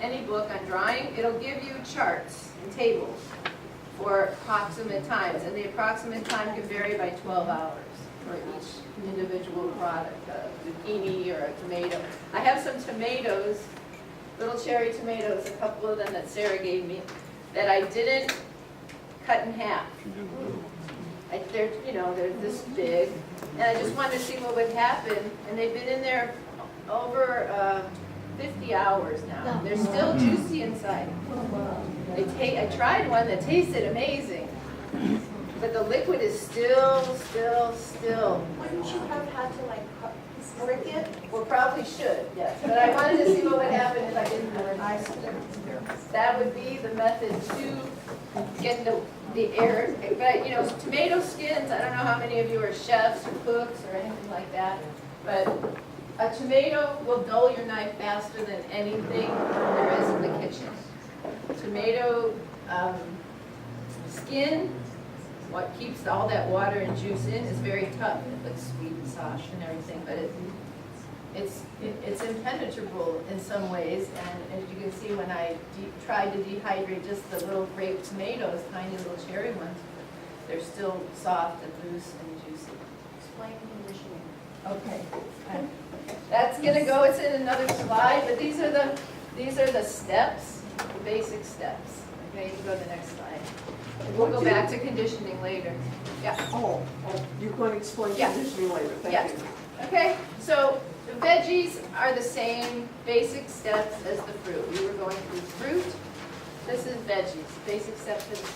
any book on drying, it'll give you charts and tables for approximate times, and the approximate time can vary by 12 hours for each individual product, a zucchini or a tomato. I have some tomatoes, little cherry tomatoes, a couple of them that Sarah gave me, that I didn't cut in half. They're, you know, they're this big, and I just wanted to see what would happen, and they've been in there over 50 hours now. They're still juicy inside. I tried one that tasted amazing, but the liquid is still. Wouldn't you have had to like prick it? Well, probably should, yes. But I wanted to see what would happen if I didn't do it. That would be the method to get the air. But, you know, tomato skins, I don't know how many of you are chefs or cooks or anything like that, but a tomato will dull your knife faster than anything there is in the kitchen. Tomato skin, what keeps all that water and juice in, is very tough. It looks sweet and soft and everything, but it's impenetrable in some ways. And as you can see, when I tried to dehydrate just the little grape tomatoes, tiny little cherry ones, they're still soft and loose and juicy. Explain conditioning. Okay. That's gonna go, it's in another slide, but these are the steps, the basic steps. Okay, you can go to the next slide. We'll go back to conditioning later. Yeah. Oh, you're going to explain Yeah. conditioning later, Yeah. thank you. Okay, so the veggies are the same basic steps as the fruit. We were going through fruit. This is veggies. Basic steps are the same.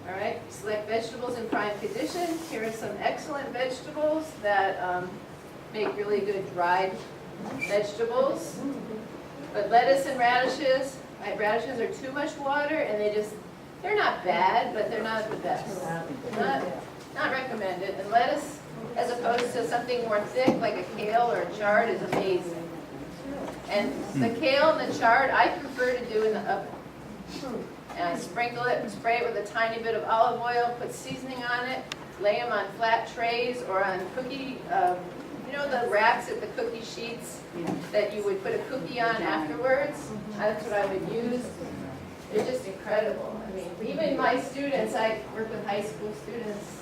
All right, select vegetables in prime condition. Here are some excellent vegetables that make really good dried vegetables. But lettuce and radishes are too much water and they're not bad, but they're not the best. Not recommended. And lettuce, as opposed to something more thick like a kale or a chard, is amazing. And the kale and the chard, I prefer to do in the oven. And I sprinkle it, spray it with a tiny bit of olive oil, put seasoning on it, lay them on flat trays or on cookie, you know the racks at the cookie sheets that you would put a cookie on afterwards? That's what I would use. They're just incredible. I mean, even my students, I work with high school students,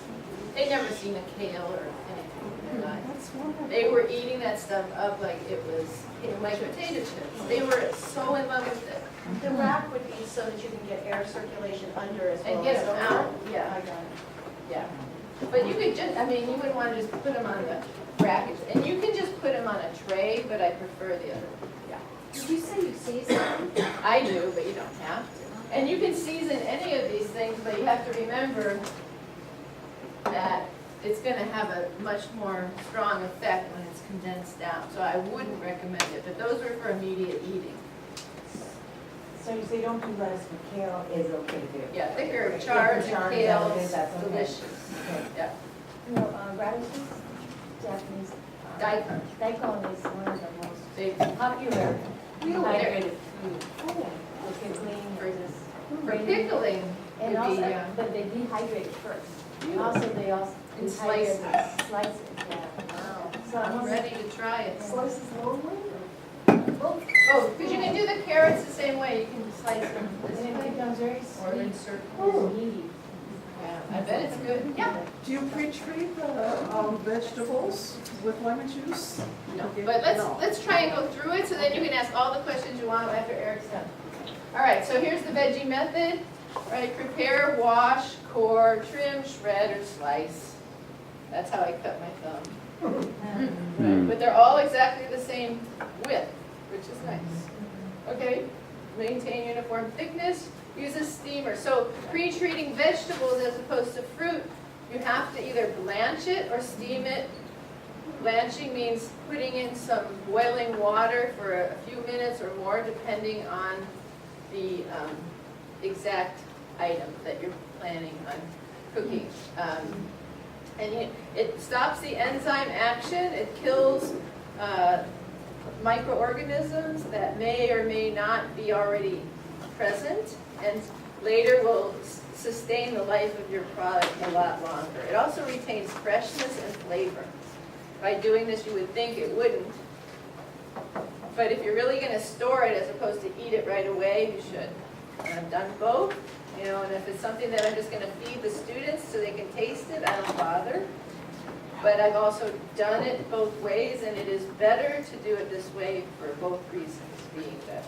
they'd never seen a kale or anything in their life. They were eating that stuff up like it was like potato chips. They were so in love with it. The rack would be so that you can get air circulation under as well. And get as them over. out, yeah. I got it. Yeah, but you could just, I mean, you wouldn't want to just put them on the rack, and you can just put them on a tray, but I prefer the other, yeah. Did you say you season? I do, but you don't have to. And you can season any of these things, but you have to remember that it's gonna have a much more strong effect when it's condensed down, so I wouldn't recommend it, but those are for immediate eating. So you say don't do lettuce, but kale is okay to do? Yeah, thicker chards and Chard, kale, that's okay. delicious, Okay. yeah. Radishes, Japanese, Daikon, daikon is one of the most they, popular Really? hydrated food. It's a clean versus for pickling, and would also, be, but they dehydrate it first. And Beautiful. also, they also In dehydrate slices. the slices, yeah. Wow. So I'm almost ready to try it. slices normally. Oh, because you can do the carrots the same way, you can slice them this And it way, becomes very or in sweet, circles. meaty. Yeah, I bet it's good. Yeah. Do you pre-treat the vegetables with lemon juice? No, Okay, but no. let's try and go through it so then you can ask all the questions you want after Eric's done. All right, so here's the veggie method. Right, prepare, wash, core, trim, shred, or slice. That's how I cut my thumb. Right, but they're all exactly the same width, which is nice. Okay, maintain uniform thickness, use a steamer. So pre-treating vegetables as opposed to fruit, you have to either blanch it or steam it. Blanching means putting in some boiling water for a few minutes or more, depending on the exact item that you're planning on cooking. And it stops the enzyme action. It kills microorganisms that may or may not be already present, and later will sustain the life of your product a lot longer. It also retains freshness and flavor. By doing this, you would think it wouldn't. But if you're really going to store it as opposed to eat it right away, you should. And I've done both, you know, and if it's something that I'm just going to feed the students so they can taste it, I don't bother. But I've also done it both ways, and it is better to do it this way for both reasons, being that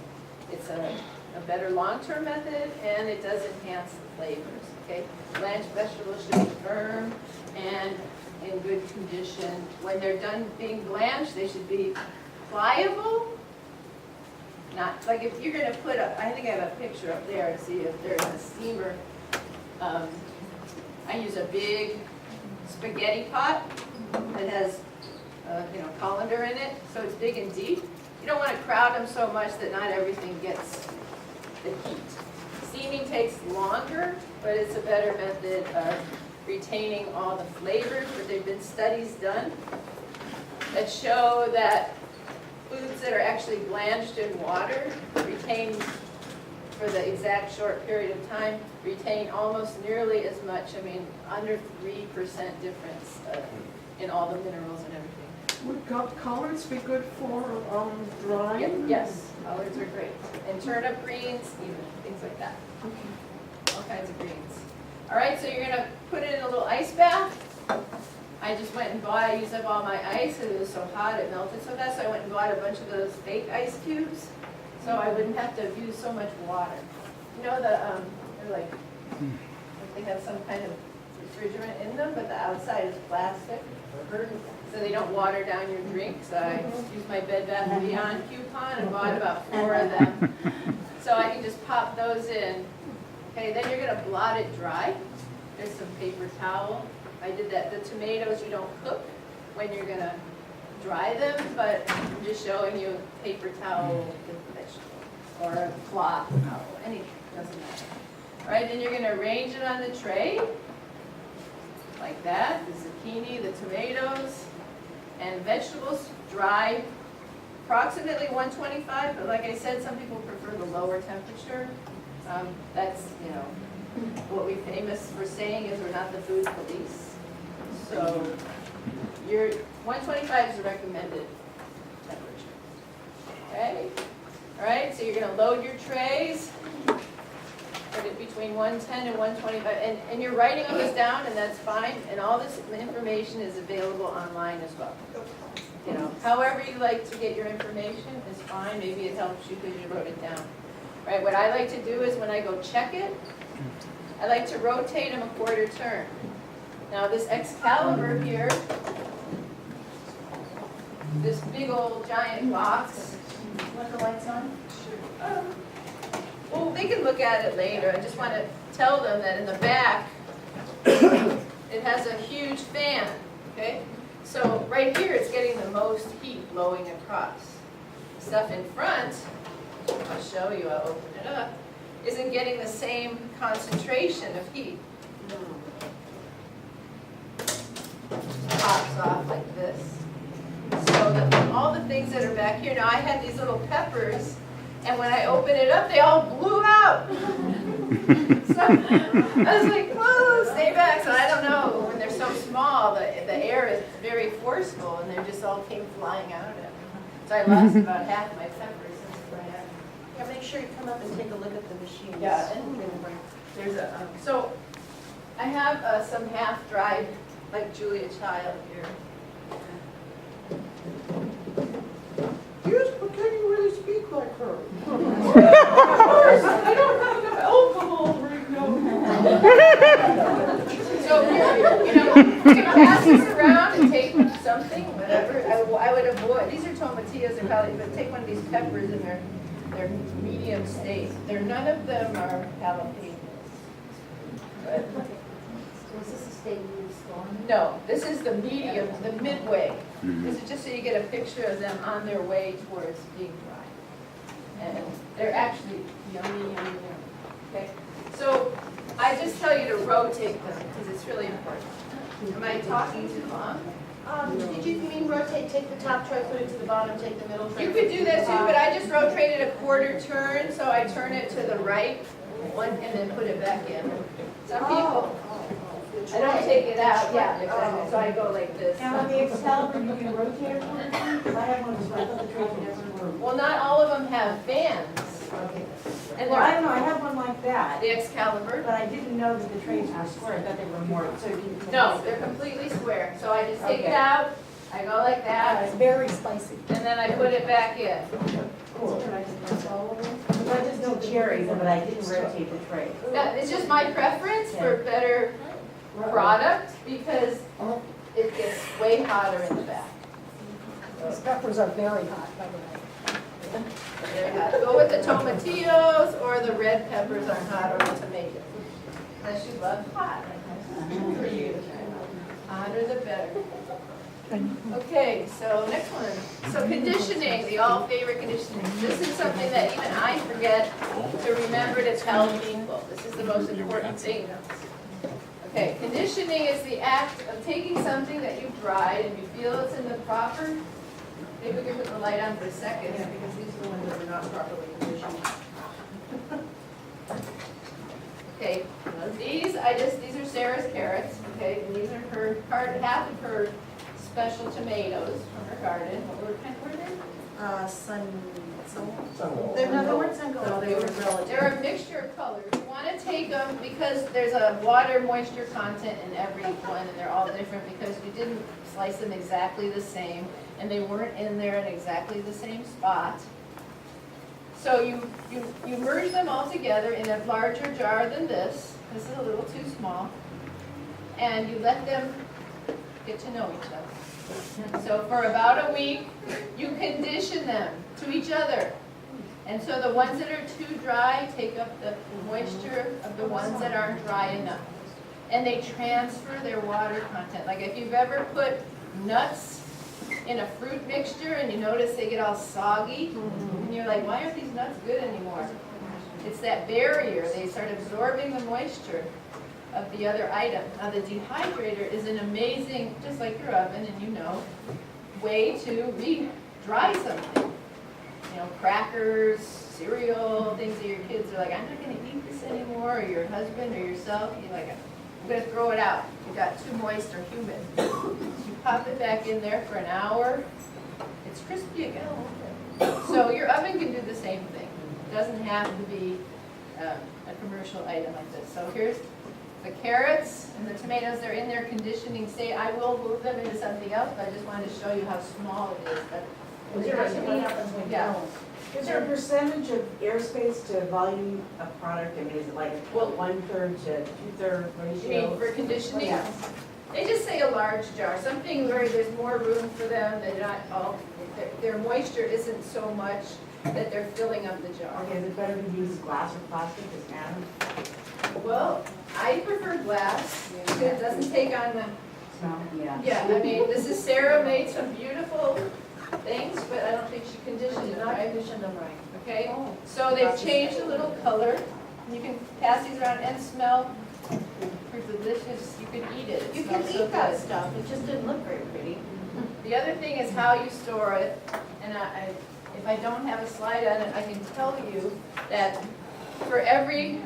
it's a better long-term method, and it does enhance the flavors, okay? Blanched vegetables should be firm and in good condition. When they're done being blanched, they should be pliable. Not, like if you're gonna put a, I think I have a picture up there to see if there's a steamer. I use a big spaghetti pot that has, colander in it, so it's big and deep. You don't want to crowd them so much that not everything gets the heat. Steaming takes longer, but it's a better method of retaining all the flavors. But there have been studies done that show that foods that are actually blanched in water retain, for the exact short period of time, retain almost nearly as much, under 3% difference in all the minerals and everything. Would collards be good for drying? Yes, collards are great. And turnip greens, even, things like that. All kinds of greens. All right, so you're gonna put it in a little ice bath. I just went and bought, I used up all my ice because it was so hot, it melted so fast, so I went and bought a bunch of those fake ice cubes, so I wouldn't have to use so much water. You know, they're like they have some kind of refrigerant in them, but the outside is plastic, so they don't water down your drink. So I used my Bed Bath & Beyond coupon and bought about 4 of them. So I can just pop those in. Okay, then you're gonna blot it dry. There's some paper towel. I did that. The tomatoes you don't cook when you're gonna dry them, but I'm just showing you a paper towel with vegetables, or a cloth towel, anything, doesn't matter. All right, then you're gonna arrange it on the tray, like that, the zucchini, the tomatoes, and vegetables dry approximately 125, but like I said, some people prefer the lower temperature. That's, you know, what we're famous for saying is we're not the food police. So your 125 is the recommended temperature. Okay? All right, so you're gonna load your trays, put it between 110 and 125, and you're writing all this down, and that's fine, and all this information is available online as well. You know, however you like to get your information is fine, maybe it helps you because you wrote it down. Right, what I like to do is when I go check it, I like to rotate them a quarter turn. Now this Excalibur here, this big old giant box, want the lights on? Sure. Well, they can look at it later. I just want to tell them that in the back, it has a huge fan, okay? So right here, it's getting the most heat blowing across. Stuff in front, I'll show you, I'll open it up, isn't getting the same concentration of heat. Pops off like this. So all the things that are back here, now I had these little peppers, and when I opened it up, they all blew out. So I was like, whoa, stay back. So I don't know, when they're so small, the air is very forceful, and they just all came flying out of it. So I lost about half my peppers since I had. Yeah, make sure you come up and take a look at the machines. Yeah, and there's a, so I have some half-dried, like Julia Child here. Yes, but can you really speak like her? I don't have enough alcohol right now. So you know, you can pass this around and take something, whatever. I would avoid, these are tomatillos, they're probably, but take one of these peppers and they're medium state. None of them are jalapenos. But Was this a state you storm? no, this is the medium, the midway. This is just so you get a picture of them on their way towards being dry. And they're actually yummy, yummy, yummy. Okay? So I just tell you to rotate them because it's really important. Am I talking too long? Did you mean rotate, take the top tray, put it to the bottom, take the middle tray? You could do that too, but I just rotated a quarter turn, so I turn it to the right one and then put it back in. Some people, I don't take it out, yeah, exactly. So I go like this. Now, on the Excalibur, you can rotate it one time? Because I have one, so I thought the trays would never work. Well, not all of them have fans. Okay. And Well, I they're don't know, I have one like that, the Excalibur. but I didn't know that the trays were square, I thought they were more, so you can. No, they're completely square. So I just take it out, I go like that, It's very spicy. and then I put it back in. Cool. Can I just press all of them? So I just know cherries, but I didn't rotate the tray. That- It's just my preference for better product because it gets way hotter in the back. These peppers are very hot, by the way. Very hot. Go with the tomatillos or the red peppers are hot or the tomatoes. Unless you love hot. For you. Hotter the better. Okay, so next one. So conditioning, the all favorite conditioning. This is something that even I forget to remember to tell people. This is the most important thing. Okay, conditioning is the act of taking something that you've dried and you feel it's in the proper, maybe we can put the light on for a second, because these are the ones that are not properly conditioned. Okay, these are Sarah's carrots, okay, and these are her half of her special tomatoes from her garden. What kind were they? They're not, they weren't sun-gold, No, they were relative. They're a mixture of colors. You want to take them because there's a water moisture content in every one, and they're all different because you didn't slice them exactly the same, and they weren't in there in exactly the same spot. So you merge them all together in a larger jar than this. This is a little too small. And you let them get to know each other. So for about a week, you condition them to each other. And so the ones that are too dry take up the moisture of the ones that aren't dry enough. and they transfer their water content. Like if you've ever put nuts in a fruit mixture and you notice they get all soggy, and you're like, why aren't these nuts good anymore? It's that barrier. They start absorbing the moisture of the other item. Now the dehydrator is an amazing, just like your oven, and you know, way to re-dry something. You know, crackers, cereal, things that your kids are like, I'm not going to eat this anymore, or your husband or yourself, you're like, I'm going to throw it out. It got too moist or humid. You pop it back in there for an hour, it's crispy again. So your oven can do the same thing. It doesn't have to be a commercial item like this. So here's the carrots and the tomatoes. They're in their conditioning state. I will move them into something else, but I just wanted to show you how small it is. But Is yeah. there a percentage of airspace to volume of product? I mean, is it like Well, 1/3 to 2/3 You ratio? mean for conditioning? Yeah. They just say a large jar, something where there's more room for them, they're not all, their moisture isn't so much that they're filling up the jar. Okay, is it better to use glass or plastic as matter? Well, I prefer glass, because it doesn't take on the, Smell? Yeah. yeah, I mean, this is Sarah made some beautiful things, but I don't think she conditioned them, right? Condition them right. Okay, so they've changed a little color. You can pass these around and smell. They're delicious. You can eat it. It You can smells so eat that good. stuff, it just didn't look very pretty. The other thing is how you store it. And if I don't have a slide on it, I can tell you that for every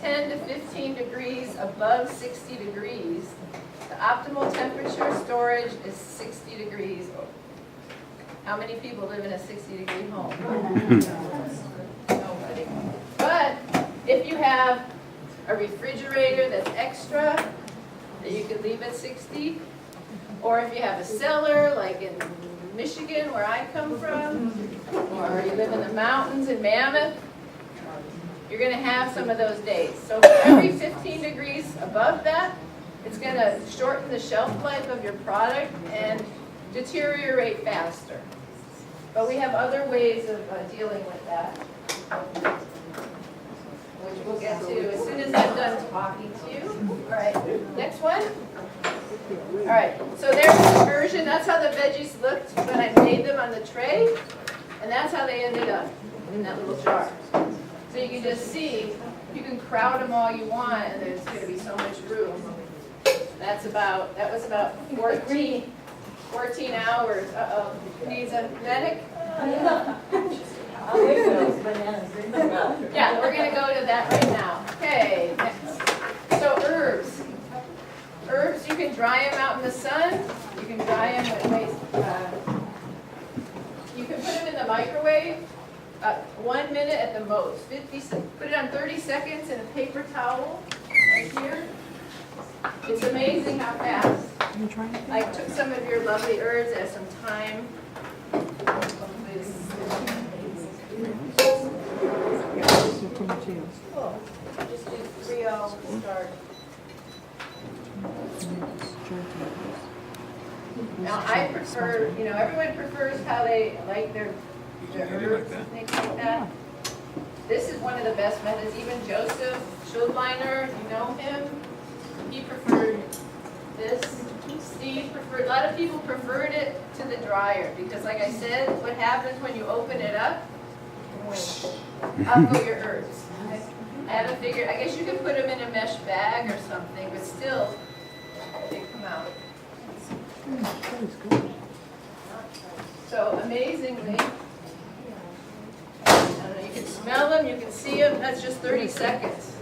10 to 15 degrees above 60 degrees, the optimal temperature storage is 60 degrees. How many people live in a 60-degree home? Nobody. But if you have a refrigerator that's extra, that you could leave at 60, or if you have a cellar, like in Michigan, where I come from, or you live in the mountains in Mammoth, you're going to have some of those days. So for every 15 degrees above that, it's going to shorten the shelf life of your product and deteriorate faster. But we have other ways of dealing with that, which we'll get to as soon as I'm done talking to you. All right, next one. All right, so there's the version. That's how the veggies looked when I made them on the tray, and that's how they ended up in that little jar. So you can just see, you can crowd them all you want, and there's going to be so much room. That was about 14 hours. Uh-oh, needs a medic? Yeah, we're gonna go to that right now. Okay, next. So herbs. Herbs, you can dry them out in the sun. You can dry them you can put them in the microwave, 1 minute at the most. Put it on 30 seconds in a paper towel, right here. It's amazing how fast. I took some of your lovely herbs at some time. Just do 3 hours to start. Now I prefer, everyone prefers how they like their herbs and things like that. This is one of the best methods. Even Joseph Schildleiner, you know him, he preferred this. Steve preferred, a lot of people preferred it to the dryer because like I said, what happens when you open it up, up go your herbs. I haven't figured, I guess you could put them in a mesh bag or something, but still, they come out. So amazingly, I don't know, you can smell them, you can see them, that's just 30 seconds.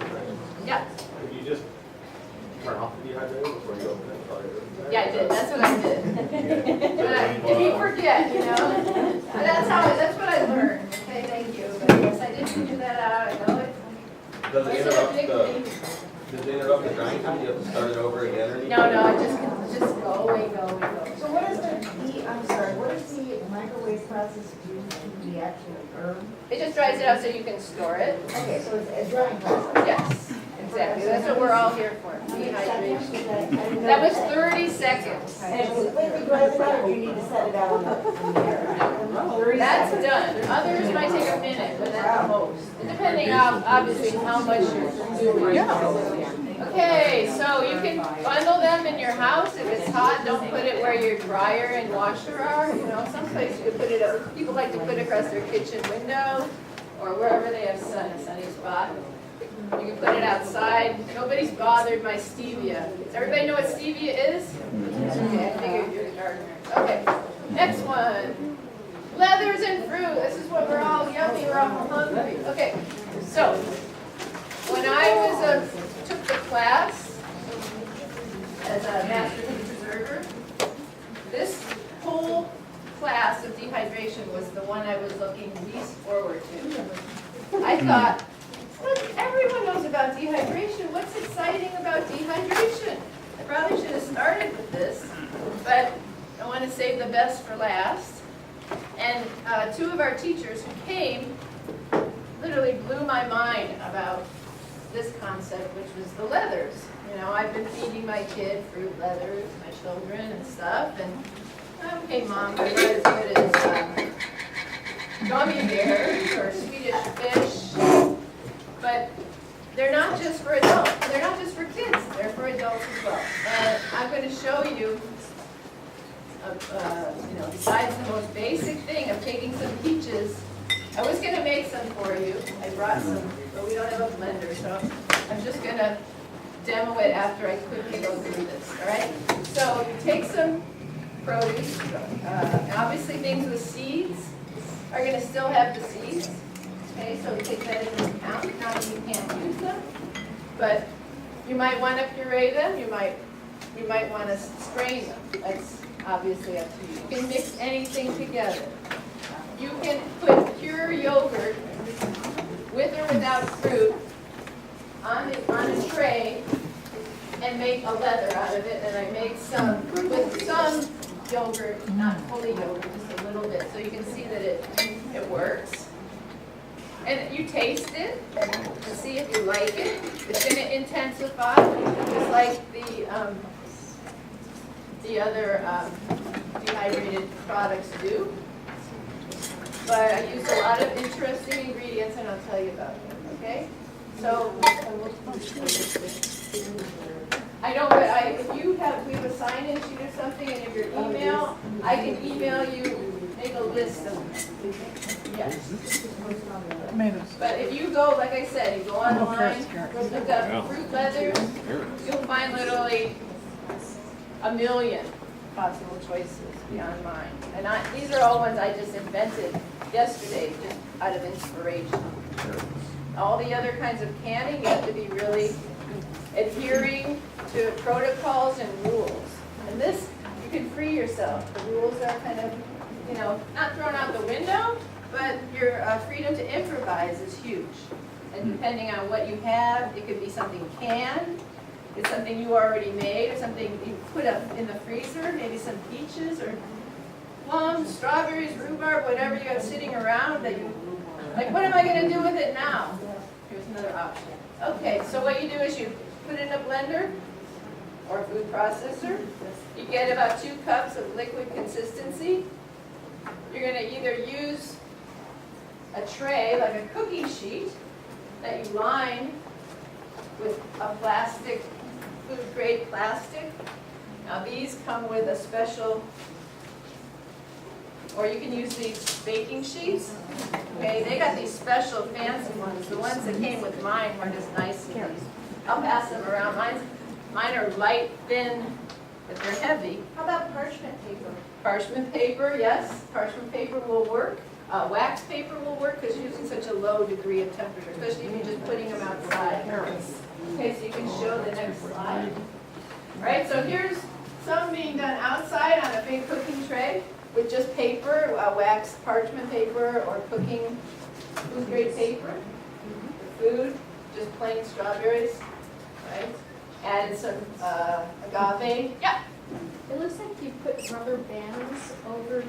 Yeah. You just turn off the dehydrator before you open it? Yeah, I did, that's what I did. But if you forget, but that's what I learned, okay, thank you. But yes, I did figure that out, I know it. Does it Wasn't a big thing. does it interrupt the drying time? Do you have to start it over again or anything? No, I just go away. So what is what does the microwave process do to the actual herb? It just dries it out so you can store it. Okay, so it's a drying process. Yes, exactly, that's what we're all here for, dehydration. That was 30 seconds. And it completely dries it out, or you need to set it out on the air? That's done. Others might take a minute, but that's the most. Depending on, obviously, how much you're doing. Okay, so you can bundle them in your house. If it's hot, don't put it where your dryer and washer are. You know, someplace you can put it, people like to put it across their kitchen window or wherever they have sun, a sunny spot. You can put it outside. Nobody's bothered my stevia. Does everybody know what stevia is? Okay, I figured you're the gardener. Okay, next one. Leathers and fruit. This is what we're all yummy, we're all hungry. Okay, so when I took the class as a master food preserver, this whole class of dehydration was the one I was looking least forward to. I thought, look, everyone knows about dehydration. What's exciting about dehydration? I probably should have started with this, but I want to save the best for last. And two of our teachers who came literally blew my mind about this concept, which was the leathers. You know, I've been feeding my kid fruit leathers, my children and stuff, and okay, Mom, they're not as good as gummy bears or Swedish fish, but they're not just for adults, they're not just for kids, they're for adults as well. And I'm going to show you, you know, besides the most basic thing of taking some peaches, I was going to make some for you. I brought some, but we don't have a blender, so I'm just going to demo it after I quickly go through this, all right? So you take some produce, obviously things with seeds are going to still have the seeds, okay? So take that into account, not that you can't use them, but you might want to puree them, you might want to strain them. That's obviously up to you. You can mix anything together. You can put pure yogurt, with or without fruit, on a tray and make a leather out of it. And I made some with some yogurt, not fully yogurt, just a little bit, so you can see that it works. And you taste it and see if you like it. It's going to intensify, just like the other dehydrated products do. But I used a lot of interesting ingredients, and I'll tell you about them, okay? So, I know, but if we have a sign-in sheet or something, and if your email, I can email you, make a list of them. Yes. But if you go, like I said, you go online, look up fruit leathers, you'll find literally a million possible choices beyond mine. And these are all ones I just invented yesterday, just out of inspiration. All the other kinds of canning, you have to be really adhering to protocols and rules. And this, you can free yourself. The rules are kind of, you know, not thrown out the window, but your freedom to improvise is huge. And depending on what you have, it could be something canned, it's something you already made, or something you put up in the freezer, maybe some peaches or plums, strawberries, rhubarb, whatever you have sitting around that you, like, what am I going to do with it now? Here's another option. Okay, so what you do is you put it in a blender or food processor. You get about 2 cups of liquid consistency. You're going to either use a tray, like a cookie sheet, that you line with a plastic, food-grade plastic. Now these come with a special, or you can use these baking sheets. Okay, they got these special fancy ones. The ones that came with mine were just nice. I'll pass them around. Mine are light, thin, but they're heavy. How about parchment paper? Parchment paper, yes. Parchment paper will work. Wax paper will work because you're using such a low degree of temperature, especially if you're just putting them outside. Okay, so you can show the next slide. All right, so here's some being done outside on a big cooking tray with just paper, wax parchment paper, or cooking food-grade paper. Food, just plain strawberries, right? Added some agave. Yeah. It looks like you put rubber bands over,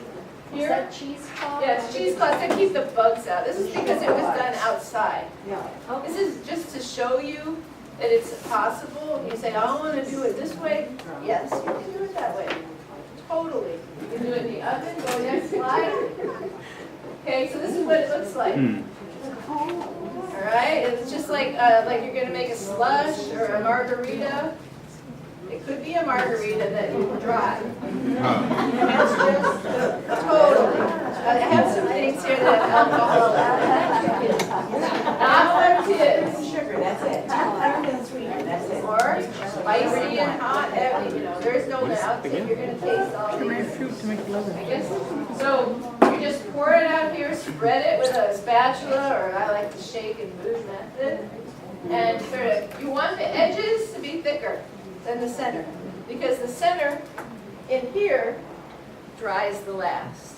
Here? is that cheesecloth? Yeah, it's cheesecloth to keep the bugs out. This is because it was done outside. Yeah. This is just to show you that it's possible. You say, I want to do it this way. Yes, you can do it that way. Totally. You can do it in the oven. Go next slide. Okay, so this is what it looks like. All All right, it's just like you're gonna make a slush or a margarita. It could be a margarita that you dry. That's just totally. I have some things here that have alcohol in it. Not for kids. Sugar, that's it. That's it. Or spicy and hot, heavy, you know, there's no doubt that you're gonna taste all these. I guess, so you just pour it out here, spread it with a spatula, or I like the shake and move method. And sort of, you want the edges to be thicker than the center, because the center in here dries the last.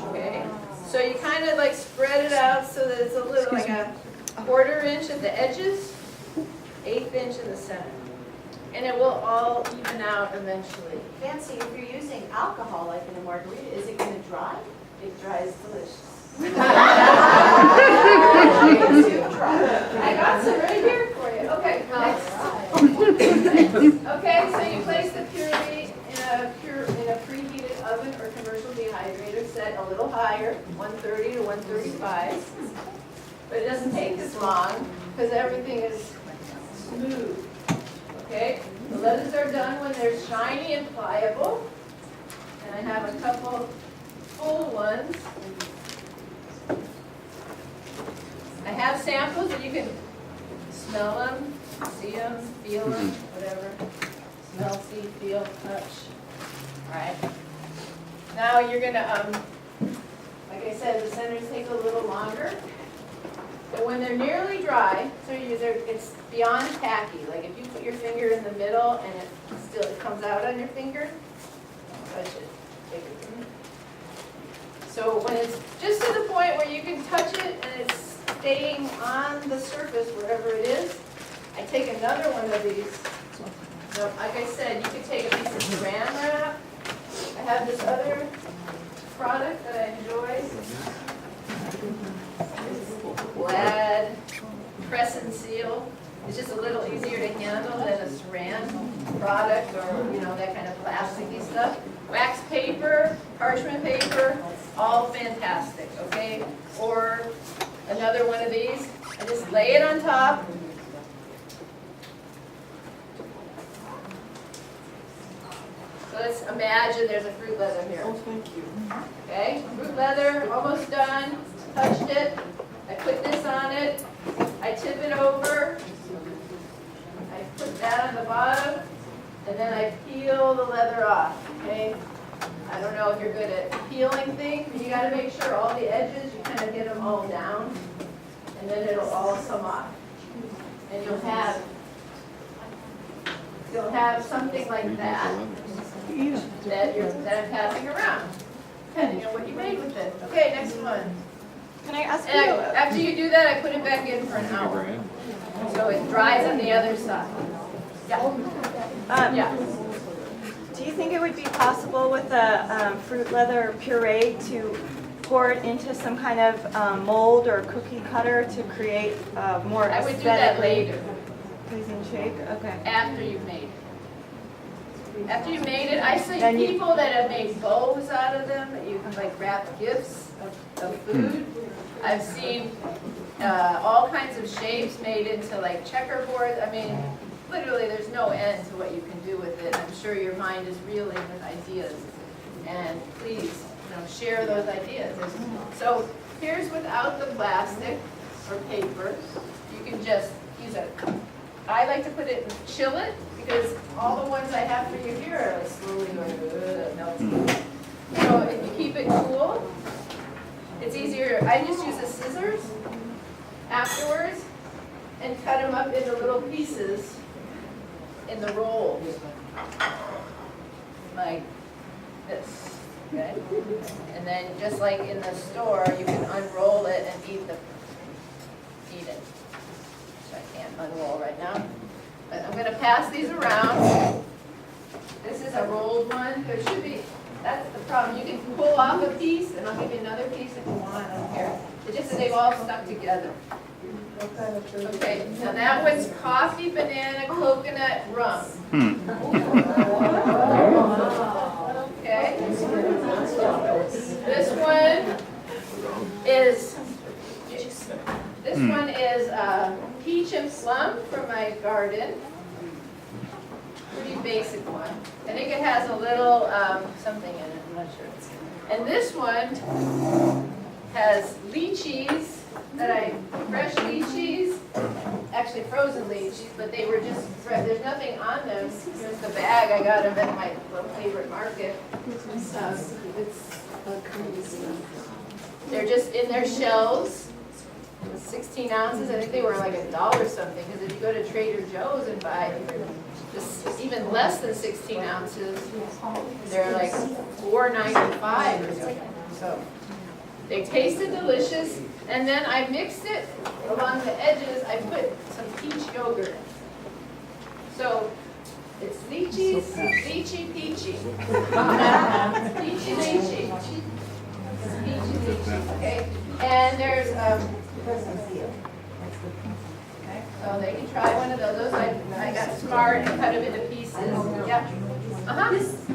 Okay, so you kind of like spread it out so that it's a little like a 1/4 inch at the edges, 1/8 inch in the center. And it will all even out eventually. Fancy, if you're using alcohol like in a margarita, is it gonna dry? It dries delicious. I got some right here for you. Okay, next. Okay, so you place the puree in a preheated oven or commercial dehydrator set a little higher, 130 to 135. But it doesn't take this long because everything is smooth. Okay, the leathers are done when they're shiny and pliable. And I have a couple full ones. I have samples that you can smell them, see them, feel them, whatever. Smell, see, feel, touch. All right. Now you're gonna, like I said, the centers take a little longer. But when they're nearly dry, so it's beyond tacky. Like if you put your finger in the middle and it comes out on your finger, touch it. Take it. So when it's just to the point where you can touch it and it's staying on the surface wherever it is, I take another one of these. Now, like I said, you could take a piece of saran wrap. I have this other product that I enjoy. Glad press and seal. It's just a little easier to handle than a saran product or, you know, that kind of plasticky stuff. Wax paper, parchment paper, all fantastic, okay? Or another one of these. I just lay it on top. So let's imagine there's a fruit leather here. Oh, thank you. Okay, fruit leather, almost done. Touched it. I put this on it. I tip it over. I put that on the bottom. And then I peel the leather off, okay? I don't know if you're good at peeling things, but you gotta make sure all the edges, you kind of get them all down. And then it'll all come off. And you'll have something like that that I'm passing around, depending on what you made with it. Okay, next one. Can I ask And after you do that, I put it back in for an hour. So it dries on the other side. Yeah. Yeah. Do you think it would be possible with a fruit leather puree to pour it into some kind of mold or cookie cutter to create more I would do that aesthetically later, pleasing shape? Okay. after you've made it. After you made it, I see Then you- people that have made bows out of them, that you can like wrap gifts of food. I've seen all kinds of shapes made into like checkerboards. I mean, literally, there's no end to what you can do with it. I'm sure your mind is reeling with ideas. And please, share those ideas. So here's without the plastic or paper. You can just use a, I like to put it and chill it, because all the ones I have for you here are like slowly going melting. So if you keep it cool, it's easier. I just use the scissors afterwards and cut them up into little pieces in the rolls, like this, okay? And then just like in the store, you can unroll it and eat it. Which I can't unroll right now. But I'm going to pass these around. This is a rolled one. There should be, that's the problem. You can pull off a piece, and I'll give you another piece if you want. I don't care. It's just that they've all stuck together. Okay, now that one's coffee, banana, coconut, rum. Okay. This one is This one is peach and plum from my garden. Pretty basic one. I think it has a little something in it, I'm not sure. And this one has lychees fresh lychees, actually frozen lychees, but they were just, there's nothing on them. Here's the bag, I got them at my favorite market. They're just in their shells. 16 ounces, I think they were like $1 something, because if you go to Trader Joe's and buy just even less than 16 ounces, they're like $4.95 or something. So they tasted delicious, and then I mixed it along the edges. I put some peach yogurt. So it's lychees, lychee peachy. Peachy lychee. Peachy lychee, okay. And there's so they can try one of those. I got smart and cut them into pieces. Yep.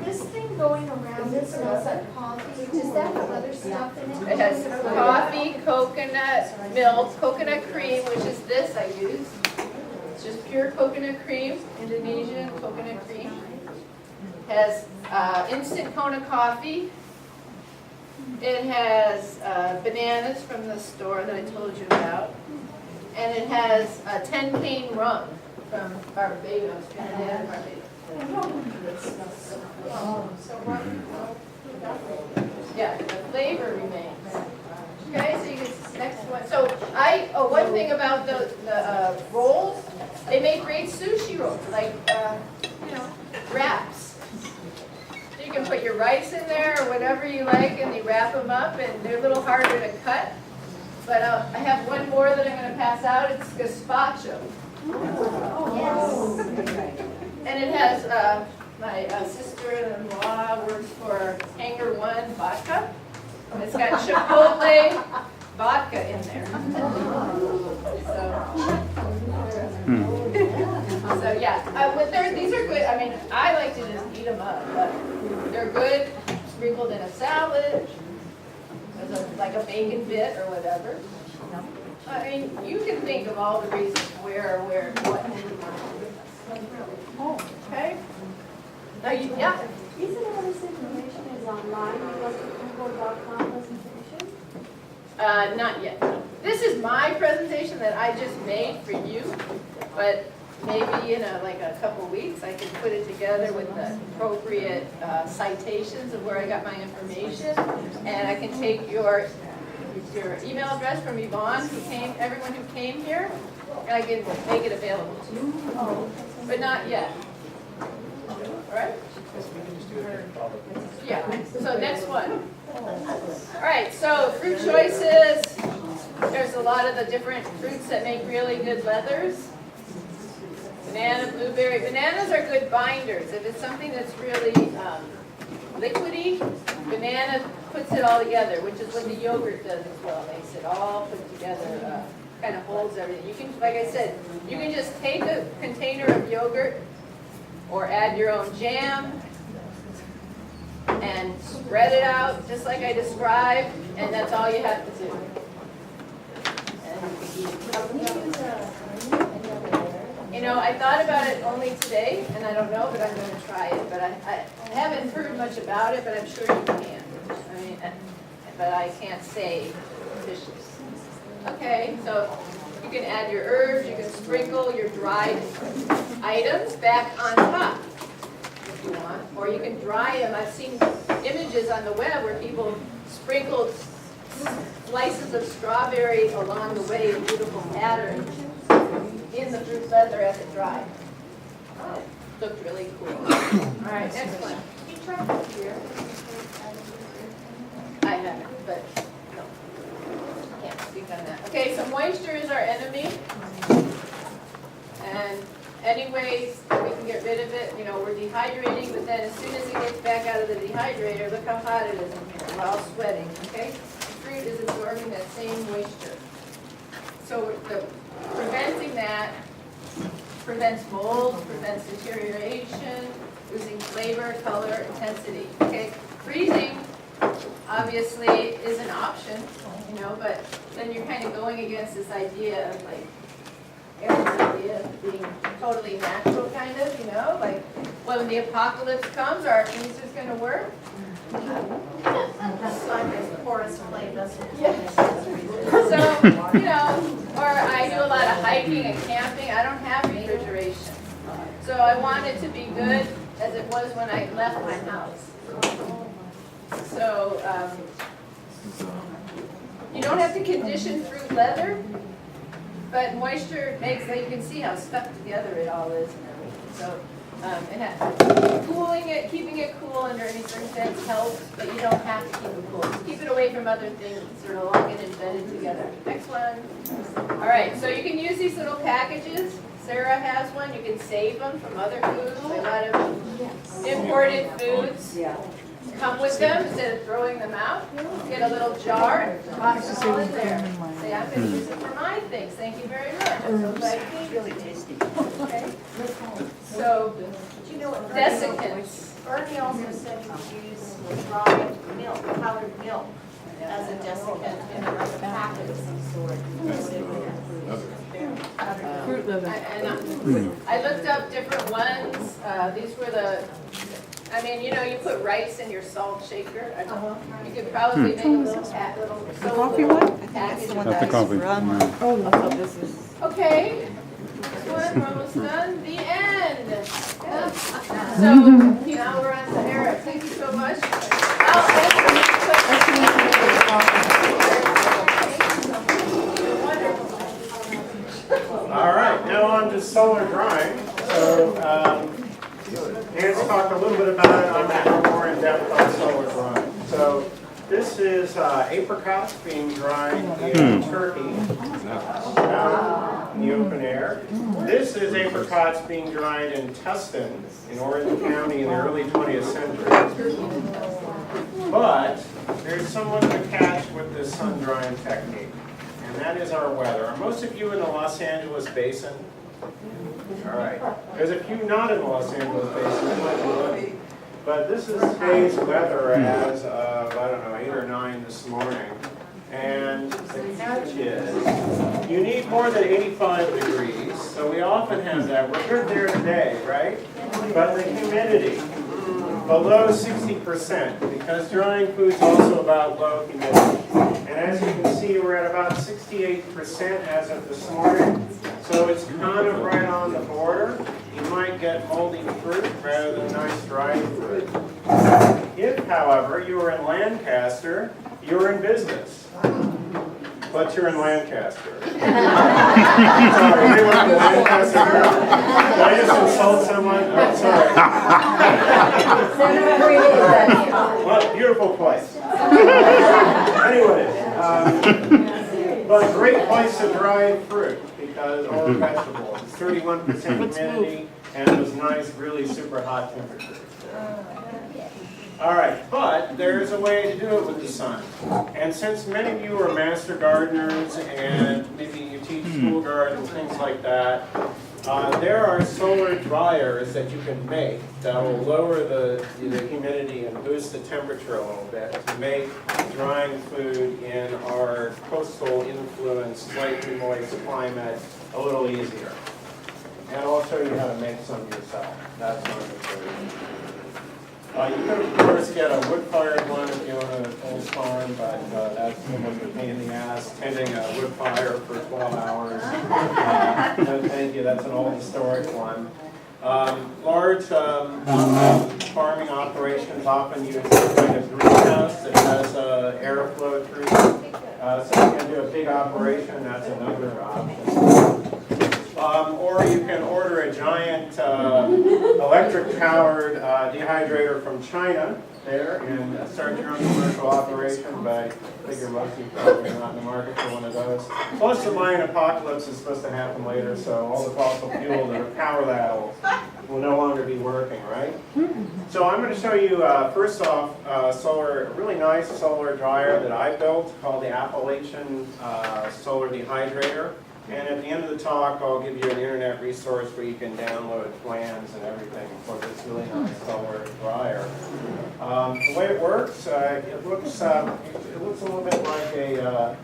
This thing going around, it smells like coffee. Does that have other stuff in it? It has coffee, coconut milk, coconut cream, which is this I use. It's just pure coconut cream, Indonesian coconut cream. It has instant Kona coffee. It has bananas from the store that I told you about. And it has 10 cane rum from Barbados, Trinidad and Barbados. Yeah, the flavor remains. Okay, so you get next one. So one thing about the rolls, they make great sushi rolls, like wraps. So you can put your rice in there or whatever you like, and you wrap them up, and they're a little harder to cut. But I have one more that I'm going to pass out. It's gazpacho. And it has, my sister-in-law works for Hangar One Vodka. And it's got Chipotle vodka in there. So yeah, these are good. I mean, I like to just eat them up, but they're good sprinkled in a salad, like a bacon bit or whatever. I mean, you can think of all the reasons where, what. Okay. Now yeah. Isn't all this information is online, like the Google.com presentation? Not yet. This is my presentation that I just made for you, but maybe in a couple weeks I can put it together with the appropriate citations of where I got my information, and I can take your email address from Yvonne, everyone who came here, and I can make it available to you. But not yet. All right? Yeah. So next one. All right. So fruit choices. There's a lot of the different fruits that make really good leathers. Banana, blueberry. Bananas are good binders. If it's something that's really liquidy, banana puts it all together, which is what the yogurt does as well. Makes it all put together, kind of holds everything. You can, like I said, you can just take a container of yogurt or add your own jam and spread it out just like I described, and that's all you have to do. And you can eat it. You know, I thought about it only today, and I don't know, but I'm going to try it. But I haven't heard much about it, but I'm sure you can. I mean, but I can't say officially. Okay, so you can add your herbs, you can sprinkle your dried items back on top if you want, or you can dry them. I've seen images on the web where people sprinkled slices of strawberry along the way in beautiful patterns in the fruit leather as it dried. Oh, looked really cool. All right, next one. You tried this here. I haven't, but no, can't speak on that. Okay, so moisture is our enemy, and any ways that we can get rid of it, you know, we're dehydrating, but then as soon as it gets back out of the dehydrator, look how hot it is in here. We're all sweating, okay? The fruit is absorbing that same moisture. So preventing that prevents mold, prevents deterioration, losing flavor, color, intensity. Okay, freezing obviously is an option, you know, but then you're kind of going against this idea of like, Aaron's idea of being totally natural kind of, you know, like when the apocalypse comes, are our freezers gonna work? Slime is the poorest flame vessel. So, you know, or I do a lot of hiking and camping, I don't have refrigeration. So I want it to be good as it was when I left my house. So, you don't have to condition fruit leather, but moisture makes, like you can see how stuck together it all is and everything. So, cooling it, keeping it cool under any circumstance helps, but you don't have to keep it cool. Just keep it away from other things, sort of all get embedded together. Next one. All right, so you can use these little packages. Sarah has one. You can save them from other foods. A lot of imported foods come with them instead of throwing them out. Get a little jar and toss it all in there. Say, I'm going to use it for my things. Thank you very much. I'm so glad you did. Really tasty. Okay. So, Do you know what desiccants. Bernie also said you could use dry milk, powdered milk, as a desiccant in like a packet of some sort. Fruit leather. I looked up different ones. These were the, I mean, you know, you put rice in your salt shaker. You could probably make a little coffee one? package. That's the coffee. Oh, I thought this is. Okay, this one, we're almost done. The end. So now we're on to Eric. Thank you so much. All right, now on to solar drying. So Nancy talked a little bit about it. I'm going to go more in depth on solar drying. So this is apricots being dried in Turkey out in the open air. This is apricots being dried in Tustin in Orange County in the early 20th century. But there's somewhat of a catch with this sun drying technique, and that is our weather. Are most of you in the Los Angeles basin? All right. There's a few not in the Los Angeles basin. It might be lucky. But this is today's weather as of, I don't know, 8 or 9 this morning. And the catch is, you need more than 85 degrees. So we often have that. We're good there today, right? But the humidity, below 60%, because drying food is also about low humidity. And as you can see, we're at about 68% as of this morning. So it's kind of right on the border. You might get moldy fruit rather than nice dried fruit. If, however, you were in Lancaster, you're in business. But you're in Lancaster. Sorry, anyone in Lancaster? Did I just insult someone? Oh, sorry. Well, beautiful place. Anyway, but great place to dry fruit because or vegetables. It's 31% humidity and those nice, really super hot temperatures. All right, but there's a way to do it with the sun. And since many of you are master gardeners and maybe you teach school gardens, things like that, there are solar dryers that you can make that will lower the humidity and boost the temperature a little bit to make drying food in our coastal influenced, slightly moist climate a little easier. And I'll show you how to make some yourself. That's not the you could, of course, get a wood-fired one if you own a full farm, but that's almost a pain in the ass, tending a wood fire for 12 hours. No, thank you, that's an old historic one. Large farming operations often use a kind of greenhouse that has airflow through it. So you can do a big operation, that's another option. Or you can order a giant electric-powered dehydrator from China there and start your own commercial operation, but I figure most of you probably are not in the market for one of those. Plus the Mayan apocalypse is supposed to happen later, so all the fossil fuel that power that will no longer be working, right? So I'm going to show you, first off, a really nice solar dryer that I built called the Appalachian Solar Dehydrator. And at the end of the talk, I'll give you an internet resource where you can download plans and everything for this really nice solar dryer. The way it works, it looks a little bit like a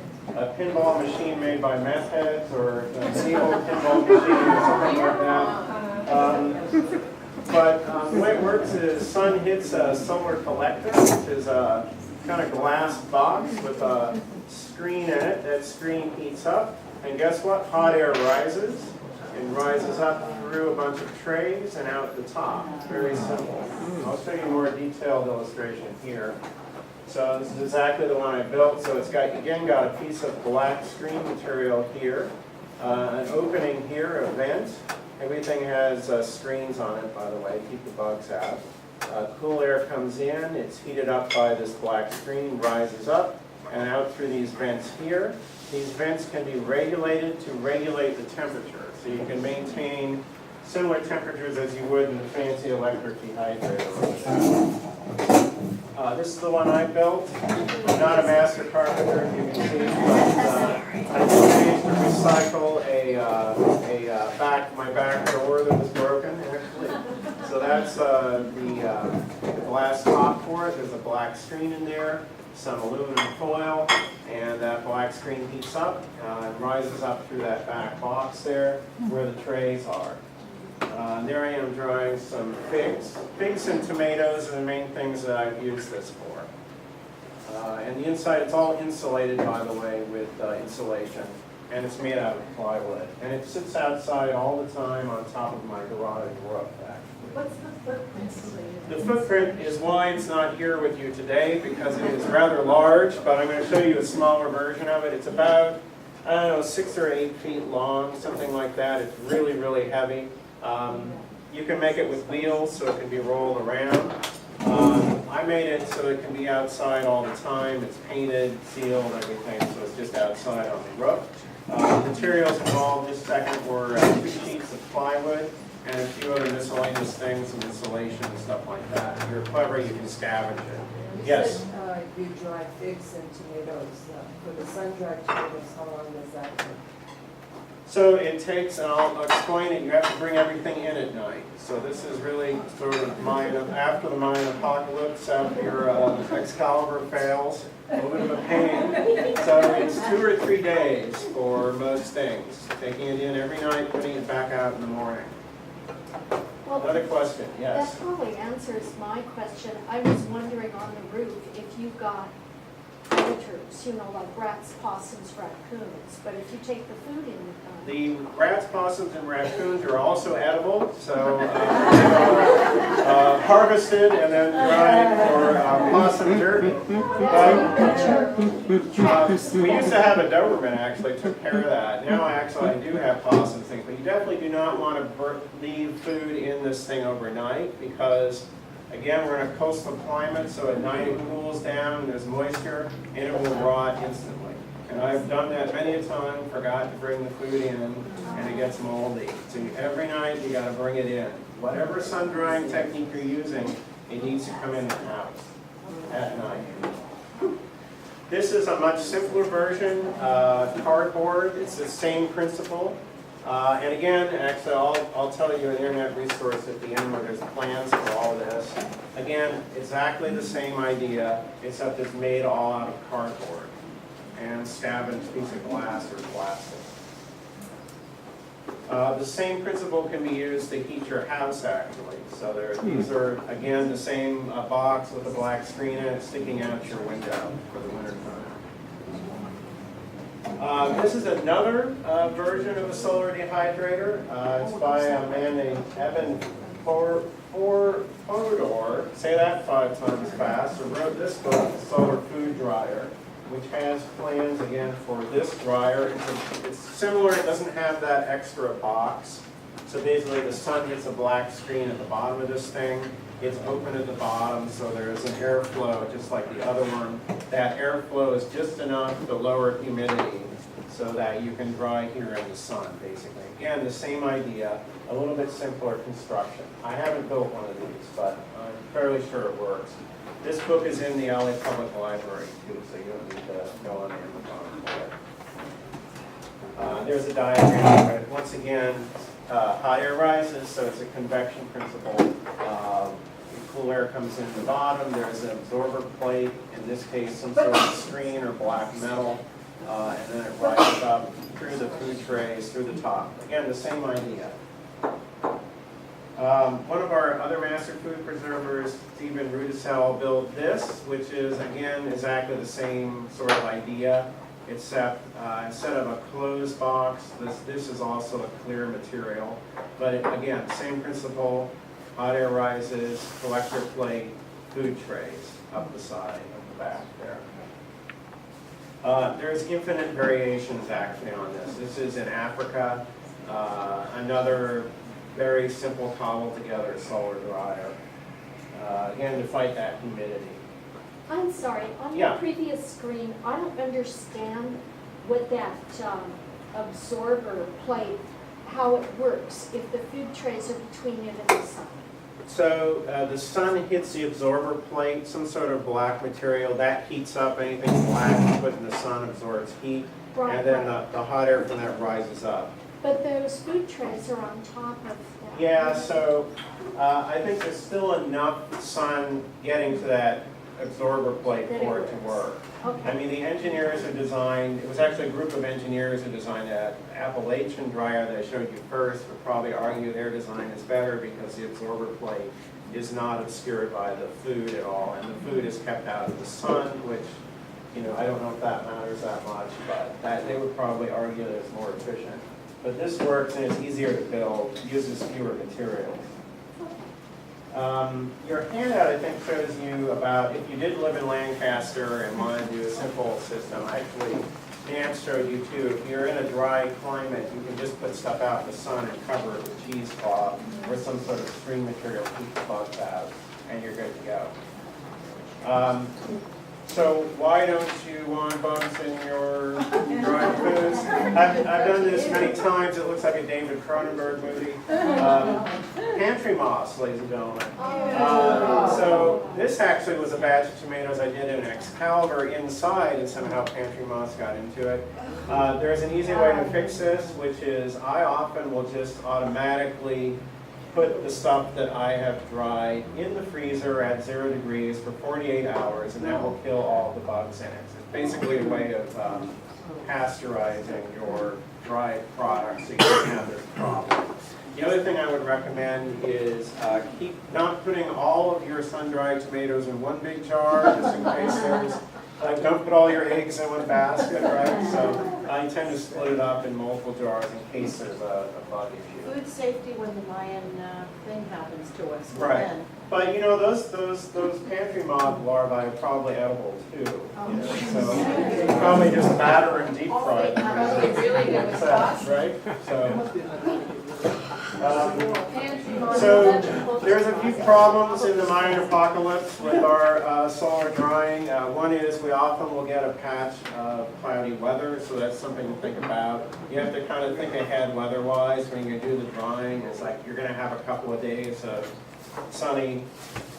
pinball machine made by meth heads, or a medieval pinball machine or something like that. But the way it works is sun hits a solar collector, which is a kind of glass box with a screen in it. That screen heats up, and guess what? Hot air rises and rises up through a bunch of trays and out the top. Very simple. I'll show you a more detailed illustration here. So this is exactly the one I built. So it's got, again, got a piece of black screen material here, an opening here, a vent. Everything has screens on it, by the way, keep the bugs out. Cool air comes in, it's heated up by this black screen, rises up, and out through these vents here. These vents can be regulated to regulate the temperature. So you can maintain similar temperatures as you would in the fancy electric dehydrator. This is the one I built. I'm not a master carpenter, as you can see, but I did manage to recycle my back door that was broken, actually. So that's the glass top for it. There's a black screen in there, some aluminum foil, and that black screen heats up and rises up through that back box there where the trays are. There I am drying some figs. Figs and tomatoes are the main things that I've used this for. And the inside, it's all insulated, by the way, with insulation. And it's made out of plywood. And it sits outside all the time on top of my garage roof, actually. What's the footprint? The footprint is why it's not here with you today, because it is rather large, but I'm going to show you a smaller version of it. It's about, I don't know, 6 or 8 feet long, something like that. It's really, really heavy. You can make it with wheels so it can be rolled around. I made it so it can be outside all the time. It's painted, sealed, everything, so it's just outside on the roof. The materials involved this second were 2 sheets of plywood and a few other miscellaneous things, some insulation and stuff like that. If you're clever, you can scavenge it. Yes? You dry figs and tomatoes. For the sun-dried tomatoes, how long does that take? So it takes, and I'll explain it, you have to bring everything in at night. So this is really sort of after the Mayan apocalypse, after your Excalibur fails, a little bit of a pain. So it's 2 or 3 days for most things. Taking it in every night, putting it back out in the morning. Well, Another question, yes? that probably answers my question. I was wondering on the roof if you got predators, like rats, possums, raccoons, but if you take the food in with them. The rats, possums, and raccoons are also edible, so they are harvested and then dried for possum jerky. We used to have a Doberman actually took care of that. Now actually I do have possum things, but you definitely do not want to leave food in this thing overnight because again, we're in a coastal climate, so at night it cools down, there's moisture, and it will rot instantly. And I've done that many a time, forgot to bring the food in, and it gets moldy. So every night you got to bring it in. Whatever sun drying technique you're using, it needs to come in the house at night. This is a much simpler version, cardboard. It's the same principle. And again, actually, I'll tell you an internet resource at the end where there's plans for all this. Again, exactly the same idea, except it's made all out of cardboard and scavenged piece of glass or plastic. The same principle can be used to heat your house, actually. So these are, again, the same box with a black screen in it sticking out your window for the winter time. This is another version of a solar dehydrator. It's by a man named Evan Fodor, say that 5 times fast, who wrote this book, Solar Food Dryer, which has plans, again, for this dryer. It's similar, it doesn't have that extra box. So basically the sun hits a black screen at the bottom of this thing. It's open at the bottom, so there's an airflow, just like the other one. That airflow is just enough to lower humidity so that you can dry here in the sun, basically. Again, the same idea, a little bit simpler construction. I haven't built one of these, but I'm fairly sure it works. This book is in the LA Public Library, too, so you don't need to go on Amazon for it. There's a diagram, but once again, hot air rises, so it's a convection principle. Cool air comes in the bottom, there's an absorber plate, in this case some sort of screen or black metal, and then it rises up through the food trays, through the top. Again, the same idea. One of our other master food preservers, Stephen Rudisell, built this, which is, again, exactly the same sort of idea, except instead of a closed box, this is also a clear material. But again, same principle, hot air rises, collector plate, food trays up the side of the back there. There's infinite variations actually on this. This is in Africa, another very simple cobbled together solar dryer, again to fight that humidity. I'm sorry, on your previous screen, I don't understand what that absorber plate, how it works if the food trays are between it and the sun. So the sun hits the absorber plate, some sort of black material, that heats up. Anything black you put in the sun absorbs heat, Right, and then right. the hot air from that rises up. But those food trays are on top of that. Yeah, so I think there's still enough sun getting to that absorber plate for it to work. Okay. I mean, the engineers who designed, it was actually a group of engineers who designed that Appalachian dryer that I showed you first, would probably argue their design is better because the absorber plate is not obscured by the food at all, and the food is kept out of the sun, which, you know, I don't know if that matters that much, but that they would probably argue that it's more efficient. But this works and it's easier to build, uses fewer materials. Your handout, I think, shows you about if you did live in Lancaster and wanted to do a simple system. Actually, Dan showed you too. If you're in a dry climate, you can just put stuff out in the sun and cover it with cheesecloth or some sort of screen material to keep the bugs out, and you're good to go. So why don't you want bugs in your dried foods? I've done this many times. It looks like a David Cronenberg movie. Pantry moss, ladies and gentlemen. So this actually was a batch of tomatoes I did in Excalibur inside, and somehow pantry moss got into it. There's an easy way to fix this, which is I often will just automatically put the stuff that I have dried in the freezer at 0 degrees for 48 hours, and that will kill all the bugs in it. It's basically a way of pasteurizing your dried products so you don't have this problem. The other thing I would recommend is keep not putting all of your sun-dried tomatoes in one big jar, just in case there's, don't put all your eggs in one basket, right? So I tend to split it up in multiple jars in case there's a bug issue. Food safety when the Mayan thing happens to us. Right. Then. But you know, those pantry moth larvae are probably edible too. You know, so you probably just batter and deep fry them. Probably really good with sauce. Right? So there's a few problems in the Mayan apocalypse with our solar drying. One is we often will get a patch of cloudy weather, so that's something to think about. You have to kind of think ahead weather-wise when you do the drying. It's like you're going to have a couple of days of sunny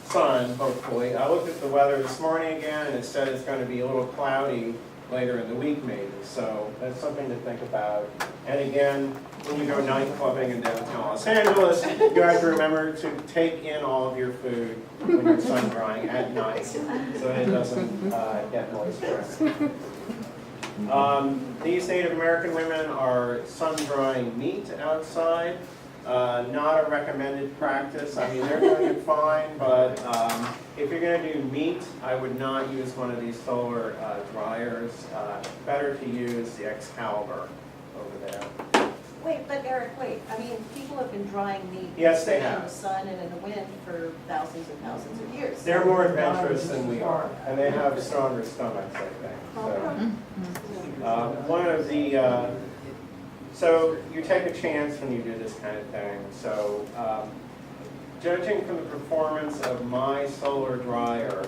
sun, hopefully. I looked at the weather this morning again, and it said it's going to be a little cloudy later in the week maybe, so that's something to think about. And again, when you go night clubbing in downtown Los Angeles, you have to remember to take in all of your food when you're sun drying at night so that it doesn't get moisture. These Native American women are sun drying meat outside. Not a recommended practice. I mean, they're doing it fine, but if you're going to do meat, I would not use one of these solar dryers. Better to use the Excalibur over there. Wait, but Eric, wait. I mean, people have been drying meat Yes, they in have. the sun and in the wind for thousands and thousands of years. They're more adventurous than we are, and they have stronger stomachs, I think. So, one of the so you take a chance when you do this kind of thing. So judging from the performance of my solar dryer,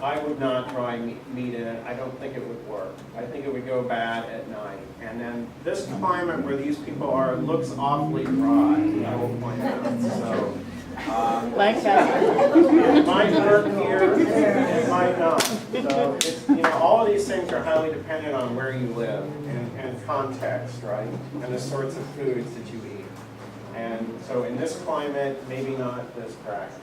I would not dry meat in it. I don't think it would work. I think it would go bad at night. And then this climate where these people are looks awfully dry, I will point out. So it might work here, it might not. So it's, you know, all of these things are highly dependent on where you live and context, right? And the sorts of foods that you eat. And so in this climate, maybe not this practice.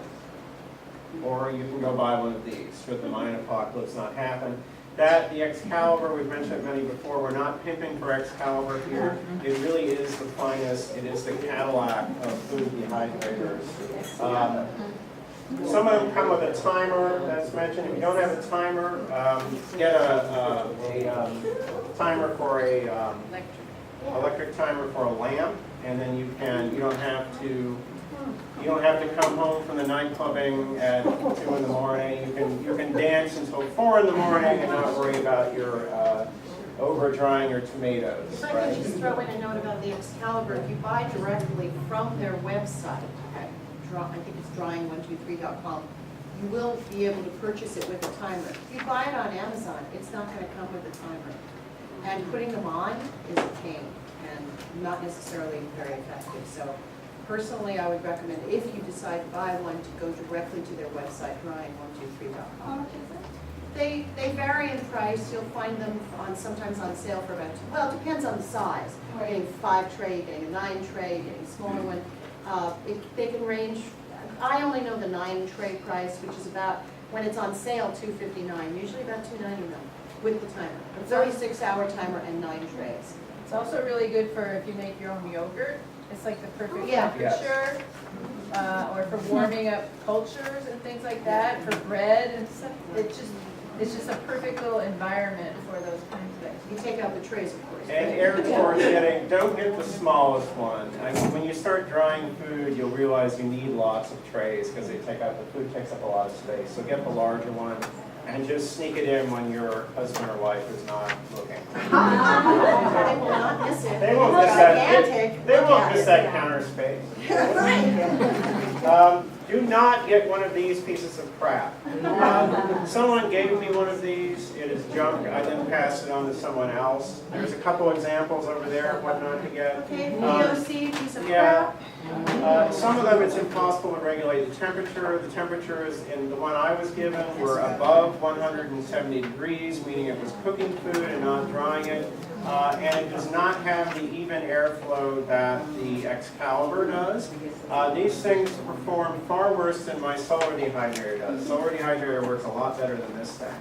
Or you can go buy one of these, should the mine apocalypse not happen. The Excalibur, we've mentioned many before, we're not pimping for Excalibur here. It really is the finest, it is the Cadillac of food dehydrators. Some of them come with a timer, that's mentioned. If you don't have a timer, get a timer for a electric timer for a lamp, and then you don't have to come home from the night clubbing at 2 in the morning. You can dance until 4 in the morning and not worry about your over drying your tomatoes. If I could just throw in a note about the Excalibur, if you buy directly from their website, I think it's drying123.com, you will be able to purchase it with a timer. If you buy it on Amazon, it's not going to come with a timer. And putting them on is a pain and not necessarily very effective. So personally, I would recommend, if you decide to buy one, to go directly to their website, drying123.com. They vary in price. You'll find them sometimes on sale for about, well, it depends on the size. Getting 5 tray, getting a 9 tray, getting a smaller one. They can range, I only know the 9 tray price, which is about, when it's on sale, $2.59, usually about $2.99 with the timer. A 36-hour timer and 9 trays. It's also really good for if you make your own yogurt. It's like the perfect Yeah. temperature, or for warming up cultures and things like that, for bread and stuff. It's just a perfect little environment for those kinds of things. You take out the trays, of course. And Eric, don't get the smallest one. When you start drying food, you'll realize you need lots of trays because the food takes up a lot of space. So get the larger one and just sneak it in when your husband or wife is not looking. They will not miss it. They won't miss that. They won't miss that counter space. Do not get one of these pieces of crap. Someone gave me one of these. It is junk. I then passed it on to someone else. There's a couple examples over there of what not to get. Okay, VOC, piece of crap. Some of them it's impossible to regulate the temperature. The temperatures in the one I was given were above 170 degrees, meaning it was cooking food and not drying it. And it does not have the even airflow that the Excalibur does. These things perform far worse than my solar dehydrator does. Solar dehydrator works a lot better than this thing.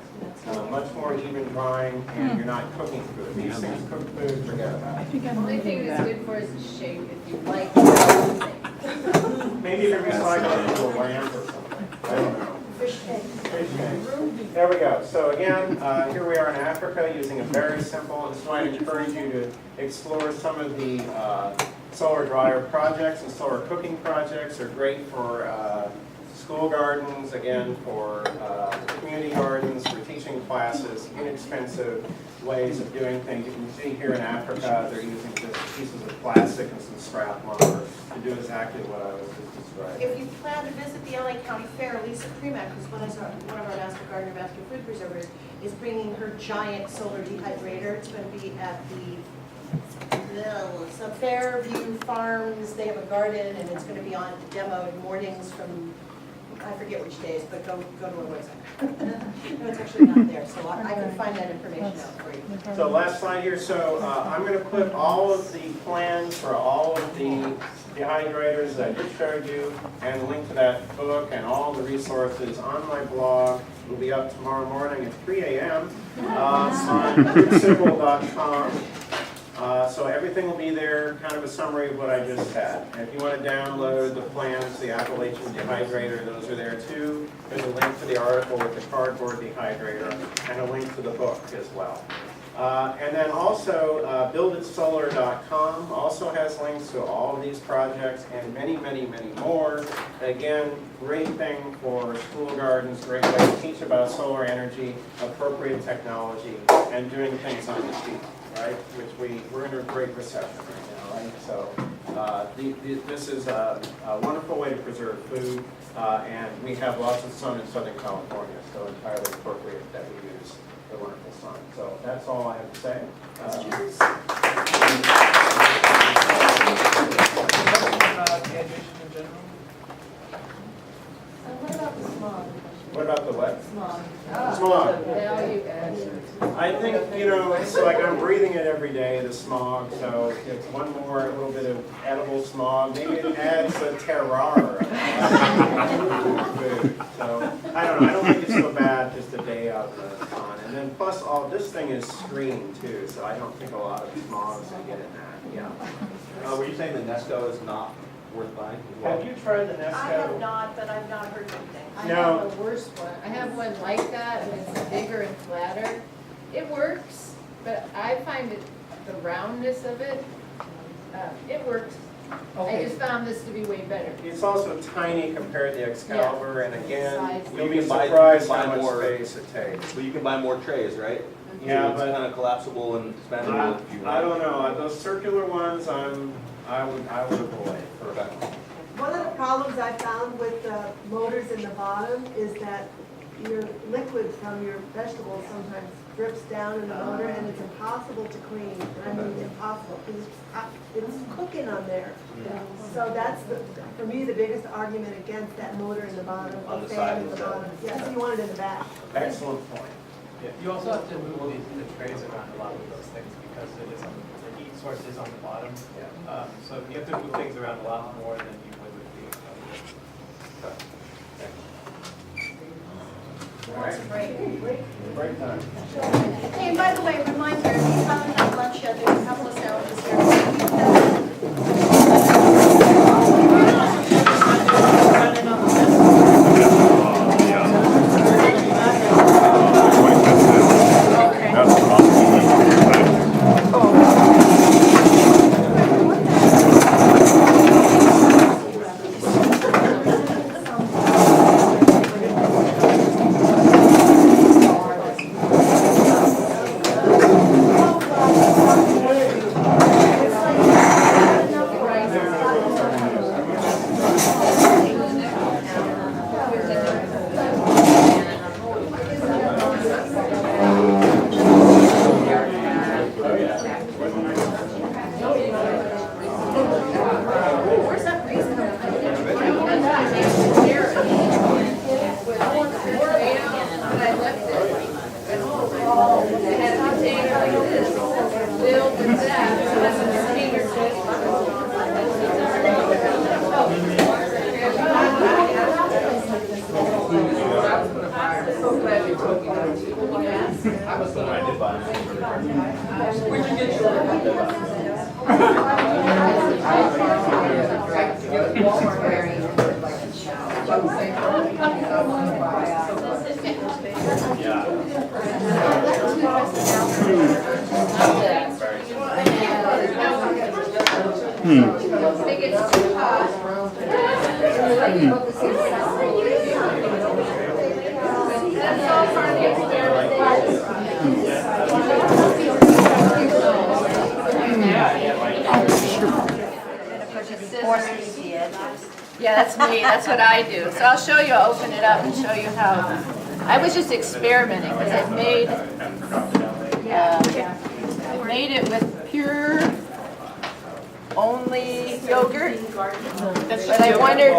Much more even drying, and you're not cooking food. These things cook food, forget about it. The only thing it's good for is the shape, if you like it. Maybe if you recycle it into a lamp or something. I don't know. Fish tank. Fish tank. There we go. So again, here we are in Africa using a very simple, and so I encourage you to explore some of the solar dryer projects and solar cooking projects. They're great for school gardens, again, for community gardens, for teaching classes, inexpensive ways of doing things. You can see here in Africa, they're using just pieces of plastic and some scrap lumber to do exactly what I was just describing. If you plan to visit the LA County Fair, Lisa Premack, who's one of our Master Gardener, Master Food Preservers, is bringing her giant solar dehydrator. It's going to be at some Fairview Farms. They have a garden, and it's going to be on demo mornings from, I forget which days, but go to our website. No, it's actually not there, so I can find that information out for you. So last slide here. So I'm going to put all of the plans for all of the dehydrators that I just showed you and link to that book and all the resources on my blog. It will be up tomorrow morning at 3 a.m. On civil.com. So everything will be there, kind of a summary of what I just said. And if you want to download the plans, the Appalachian dehydrator, those are there too. There's a link to the article with the cardboard dehydrator and a link to the book as well. And then also, builditsolar.com also has links to all of these projects and many, many, many more. Again, great thing for school gardens, great way to teach about solar energy, appropriate technology, and doing things on the cheap, right? Which we're in a great recession right now, right? So this is a wonderful way to preserve food, and we have lots of sun in Southern California, so entirely appropriate that we use the wonderful sun. So that's all I have to say. About dehydration in general? What about the smog? What about the what? Smog. Smog. Now you guys. I think, you know, it's like I'm breathing it every day, the smog, so it's one more little bit of edible smog. Maybe it adds a terroir. So, I don't know, I don't think it's so bad just a day out in the sun. And then plus, this thing is screened too, so I don't think a lot of smog is going to get in that, yeah. Were you saying the Nesco is not worth buying as well? Have you tried the Nesco? I have not, but I've not heard anything. I No. have a worse one. I have one like that, and it's bigger and flatter. It works, but I find it, the roundness of it, it works. I Okay, just found this to be way better. It's also tiny compared to the Excalibur, and again, Size. you'll be You can buy surprised how much more. space it takes. But you can buy more trays, right? Yeah, So it's but kind of collapsible and expandable if you want. I don't know, those circular ones, I would avoid. Okay. One of the problems I found with the motors in the bottom is that your liquid from your vegetables sometimes drips down in the motor and it's impossible to clean. And I mean impossible, because it's cooking on there. So that's, for me, the biggest argument against that motor in the bottom, On the the fan side in the instead. bottom. Yes, you want it in the back. Excellent point. yeah, you also have to move the trays around a lot with those things because it is the heat source is on the bottom. So you have to move things around a lot more than you would with the All right, break time. Hey, and by the way, reminder, if you haven't had lunch yet, there's a couple of sandwiches here. Running on the list. Where's that reason? I left it at home. I had a container like this, filled with that, so that's a container. I'm so glad you told me that. I did buy them. Where'd you get your? I think it's too hot. That's all part of the experiment. Yeah, that's me, that's what I do. So I'll show you, I'll open it up and show you how, I was just experimenting because I made it with pure only yogurt. But I wondered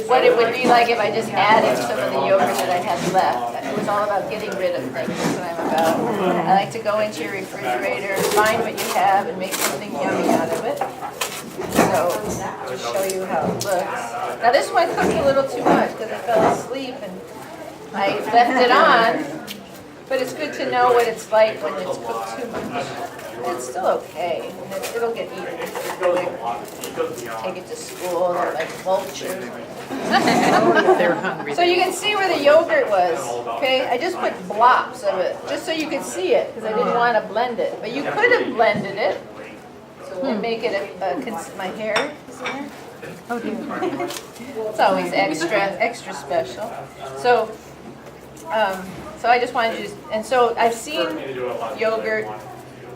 what it would be like if I just added some of the yogurt that I had left. It was all about getting rid of things, that's what I'm about. I like to go into your refrigerator, find what you have and make something yummy out of it. So, to show you how it looks. Now this one cooked a little too much because I fell asleep and I left it on. But it's good to know what it's like when it's cooked too much. It's still okay. It'll get eaten. Take it to school. They're like vultures. They're hungry. So you can see where the yogurt was. Okay, I just put blobs of it just so you could see it because I didn't want to blend it. But you could have blended it and make it my hair is in there. Oh dear. It's always extra special. So. So I just wanted to, and so I've seen yogurt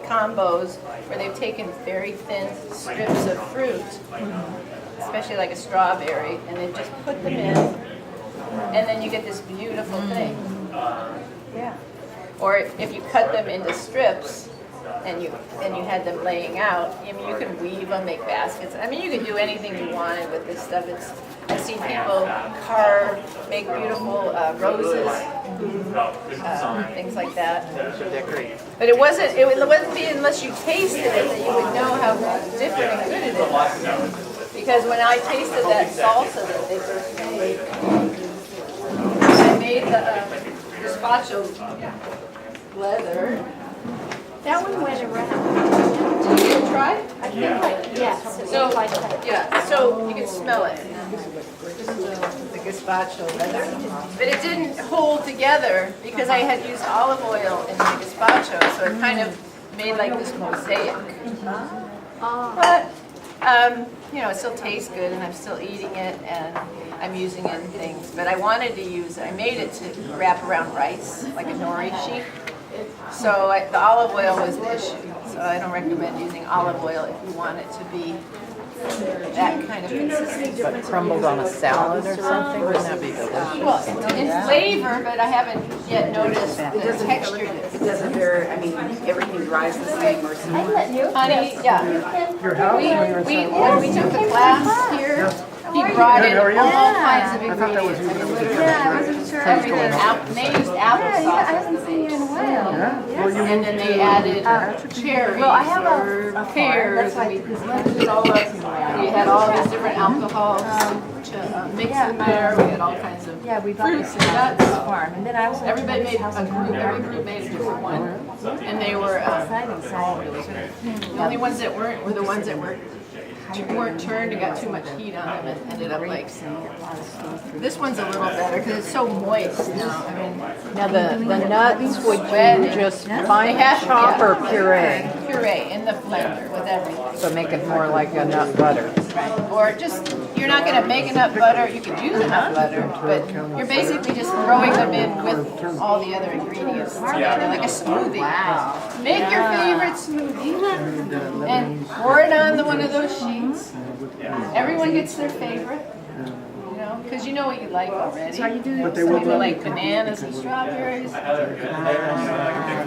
combos where they've taken very thin strips of fruit, especially like a strawberry, and they've just put them in, and then you get this beautiful thing. Yeah. Or if you cut them into strips, and you had them laying out, I mean, you can weave them, make baskets. I mean, you can do anything you wanted with this stuff. I've seen people carve, make beautiful roses, things like that. But it wasn't be unless you tasted it that you would know how different and good it is. Because when I tasted that salsa that they first made, I made the gazpacho leather. That one went around. Did you try? I think yes, it So, was like that. yeah, so you can smell it. The gazpacho leather. But it didn't hold together because I had used olive oil in the gazpacho, so it kind of made like this mosaic. But, you know, it still tastes good and I'm still eating it and I'm using it in things. But I wanted to use it, I made it to wrap around rice, like a nori sheet. So the olive oil was the issue. So I don't recommend using olive oil if you want it to be that kind of consistency. But crumbled on a salad or something, wouldn't that be delicious? Well, in flavor, but I haven't yet noticed the texture. It doesn't vary, I mean, everything dries the same or something. Honey, yeah. When we took the class here, he brought in all kinds of ingredients. I mean, literally. Yeah, I wasn't sure. Everything. They used applesauce. I haven't seen you in a while. And then they added cherries or pears. We had all these different alcohols mixed in there. We had all kinds of Yeah, we bought fruits this and nuts. farm, and then I was. Everybody made a group, every group made a different one. And they were, the only ones that weren't were the ones that weren't turned and got too much heat on them and ended up like, this one's a little better because it's so moist now. I mean, Now the nuts, would wet you and- just They fine have- chop yeah. or puree? Puree in the blender with everything. So make it more like a nut butter. Right. Or just, you're not gonna make enough butter, you could use enough butter, but you're basically just throwing them in with all the other ingredients together, like a smoothie. Make your favorite smoothie and pour it on one of those sheets. Everyone gets their favorite, you know, because you know what you like already. Some people like bananas and strawberries,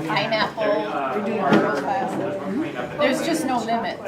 pineapple, There's just no limit.